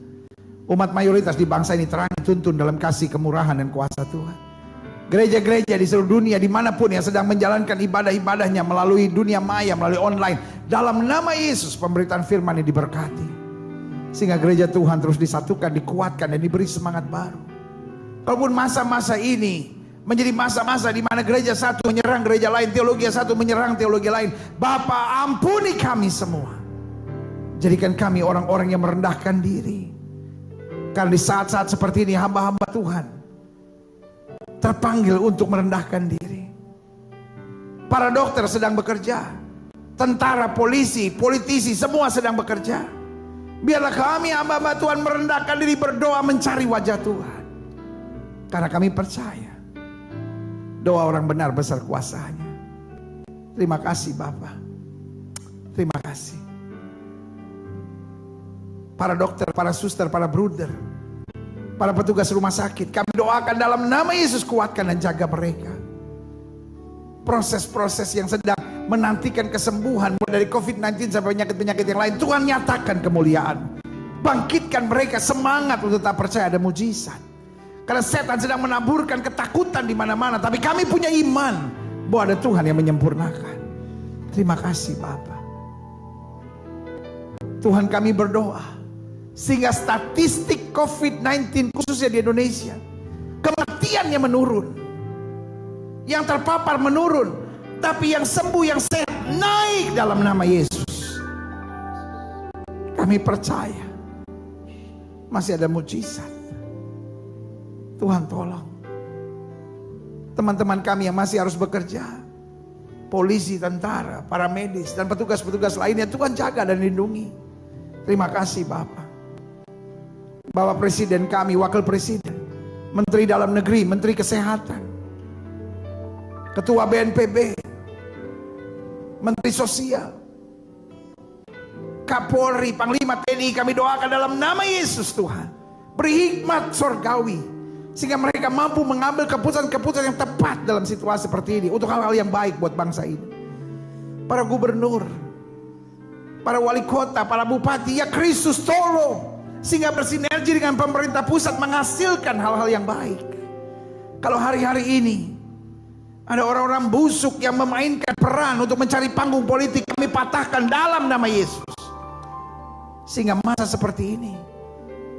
Umat mayoritas di bangsa ini terang dituntun dalam kasih, kemurahan dan kuasa Tuhan. Gereja-gereja di seluruh dunia dimanapun yang sedang menjalankan ibadah-ibadahnya melalui dunia maya, melalui online, dalam nama Yesus pemberitaan firman ini diberkati, sehingga gereja Tuhan terus disatukan, dikuatkan dan diberi semangat baru. Kalaupun masa-masa ini menjadi masa-masa di mana gereja satu menyerang gereja lain, teologi satu menyerang teologi lain, Bapa ampuni kami semua. Jadikan kami orang-orang yang merendahkan diri. Karena di saat-saat seperti ini hamba-hamba Tuhan terpanggil untuk merendahkan diri. Para dokter sedang bekerja, tentara, polisi, politisi semua sedang bekerja. Biarlah kami hamba-hamba Tuhan merendahkan diri, berdoa mencari wajah Tuhan. Karena kami percaya doa orang benar besar kuasanya. Terima kasih Bapa. Terima kasih. para dokter, para suster, para bruder, para petugas rumah sakit. Kami doakan dalam nama Yesus, kuatkan dan jaga mereka. Proses-proses yang sedang menantikan kesembuhan, mulai dari COVID-19 sampai penyakit-penyakit yang lain, Tuhan nyatakan kemuliaan. Bangkitkan mereka semangat untuk tetap percaya ada mujizat. Karena setan sedang menaburkan ketakutan di mana-mana, tapi kami punya iman bahwa ada Tuhan yang menyempurnakan. Terima kasih Bapa. Tuhan, kami berdoa sehingga statistik COVID-19 khususnya di Indonesia, kematiannya menurun, yang terpapar menurun, tapi yang sembuh, yang sehat naik dalam nama Yesus. Kami percaya masih ada mujizat. Tuhan tolong teman-teman kami yang masih harus bekerja, polisi, tentara, para medis, dan petugas-petugas lainnya, Tuhan jaga dan lindungi. Terima kasih Bapak. Bapak Presiden kami, Wakil Presiden, Menteri Dalam Negeri, Menteri Kesehatan, Ketua BNPB, Menteri Sosial, Kapolri, Panglima TNI, kami doakan dalam nama Yesus. Tuhan, beri hikmat surgawi sehingga mereka mampu mengambil keputusan-keputusan yang tepat dalam situasi seperti ini, untuk hal-hal yang baik buat bangsa ini. Para gubernur, para wali kota, para bupati, ya Kristus tolong sehingga bersinergi dengan pemerintah pusat menghasilkan hal-hal yang baik. Kalau hari-hari ini ada orang-orang busuk yang memainkan peran untuk mencari panggung politik, kami patahkan dalam nama Yesus. Sehingga masa seperti ini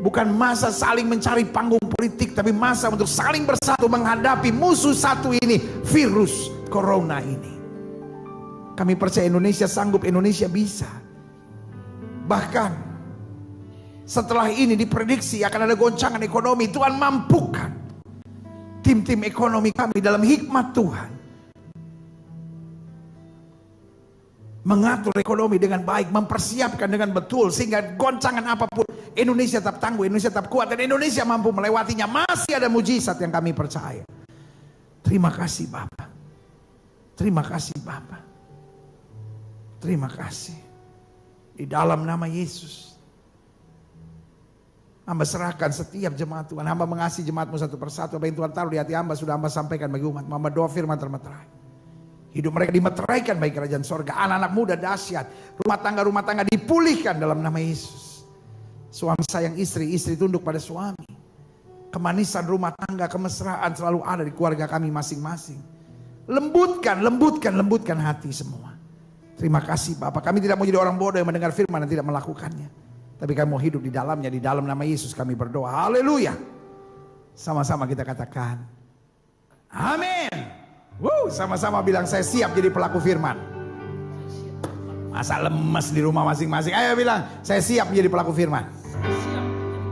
bukan masa saling mencari panggung politik, tapi masa untuk saling bersatu menghadapi musuh satu ini, virus corona ini. Kami percaya Indonesia sanggup, Indonesia bisa. Bahkan setelah ini diprediksi akan ada goncangan ekonomi. Tuhan mampukan tim-tim ekonomi kami dalam hikmat Tuhan mengatur ekonomi dengan baik, mempersiapkan dengan betul, sehingga goncangan apapun Indonesia tetap tangguh, Indonesia tetap kuat, dan Indonesia mampu melewatinya. Masih ada mujizat yang kami percaya. Terima kasih Bapak. Terima kasih Bapak. Terima kasih. Di dalam nama Yesus, hamba serahkan setiap jemaat Tuhan. Hamba mengasihi jemaatmu satu persatu. Apa yang Tuhan taruh di hati hamba sudah hamba sampaikan bagi umat. Hamba doa firman termeterai. Hidup mereka dimeteraikan bagi kerajaan sorga. Anak-anak muda dahsyat. Rumah tangga dipulihkan dalam nama Yesus. Suami sayang istri, istri tunduk pada suami. Kemanisan rumah tangga, kemesraan selalu ada di keluarga kami masing-masing. Lembutkan hati semua. Terima kasih Bapak. Kami tidak mau jadi orang bodoh yang mendengar firman dan tidak melakukannya. Tapi kami mau hidup di dalamnya. Di dalam nama Yesus kami berdoa. Haleluya. Sama-sama kita katakan amin. Sama-sama bilang, saya siap jadi pelaku firman. Masa lemes di rumah masing-masing. Ayo bilang, saya siap menjadi pelaku firman.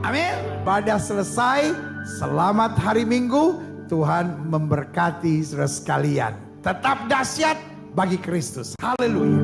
Amin. Pada selesai, selamat hari Minggu. Tuhan memberkati saudara sekalian. Tetap dahsyat bagi Kristus. Haleluya.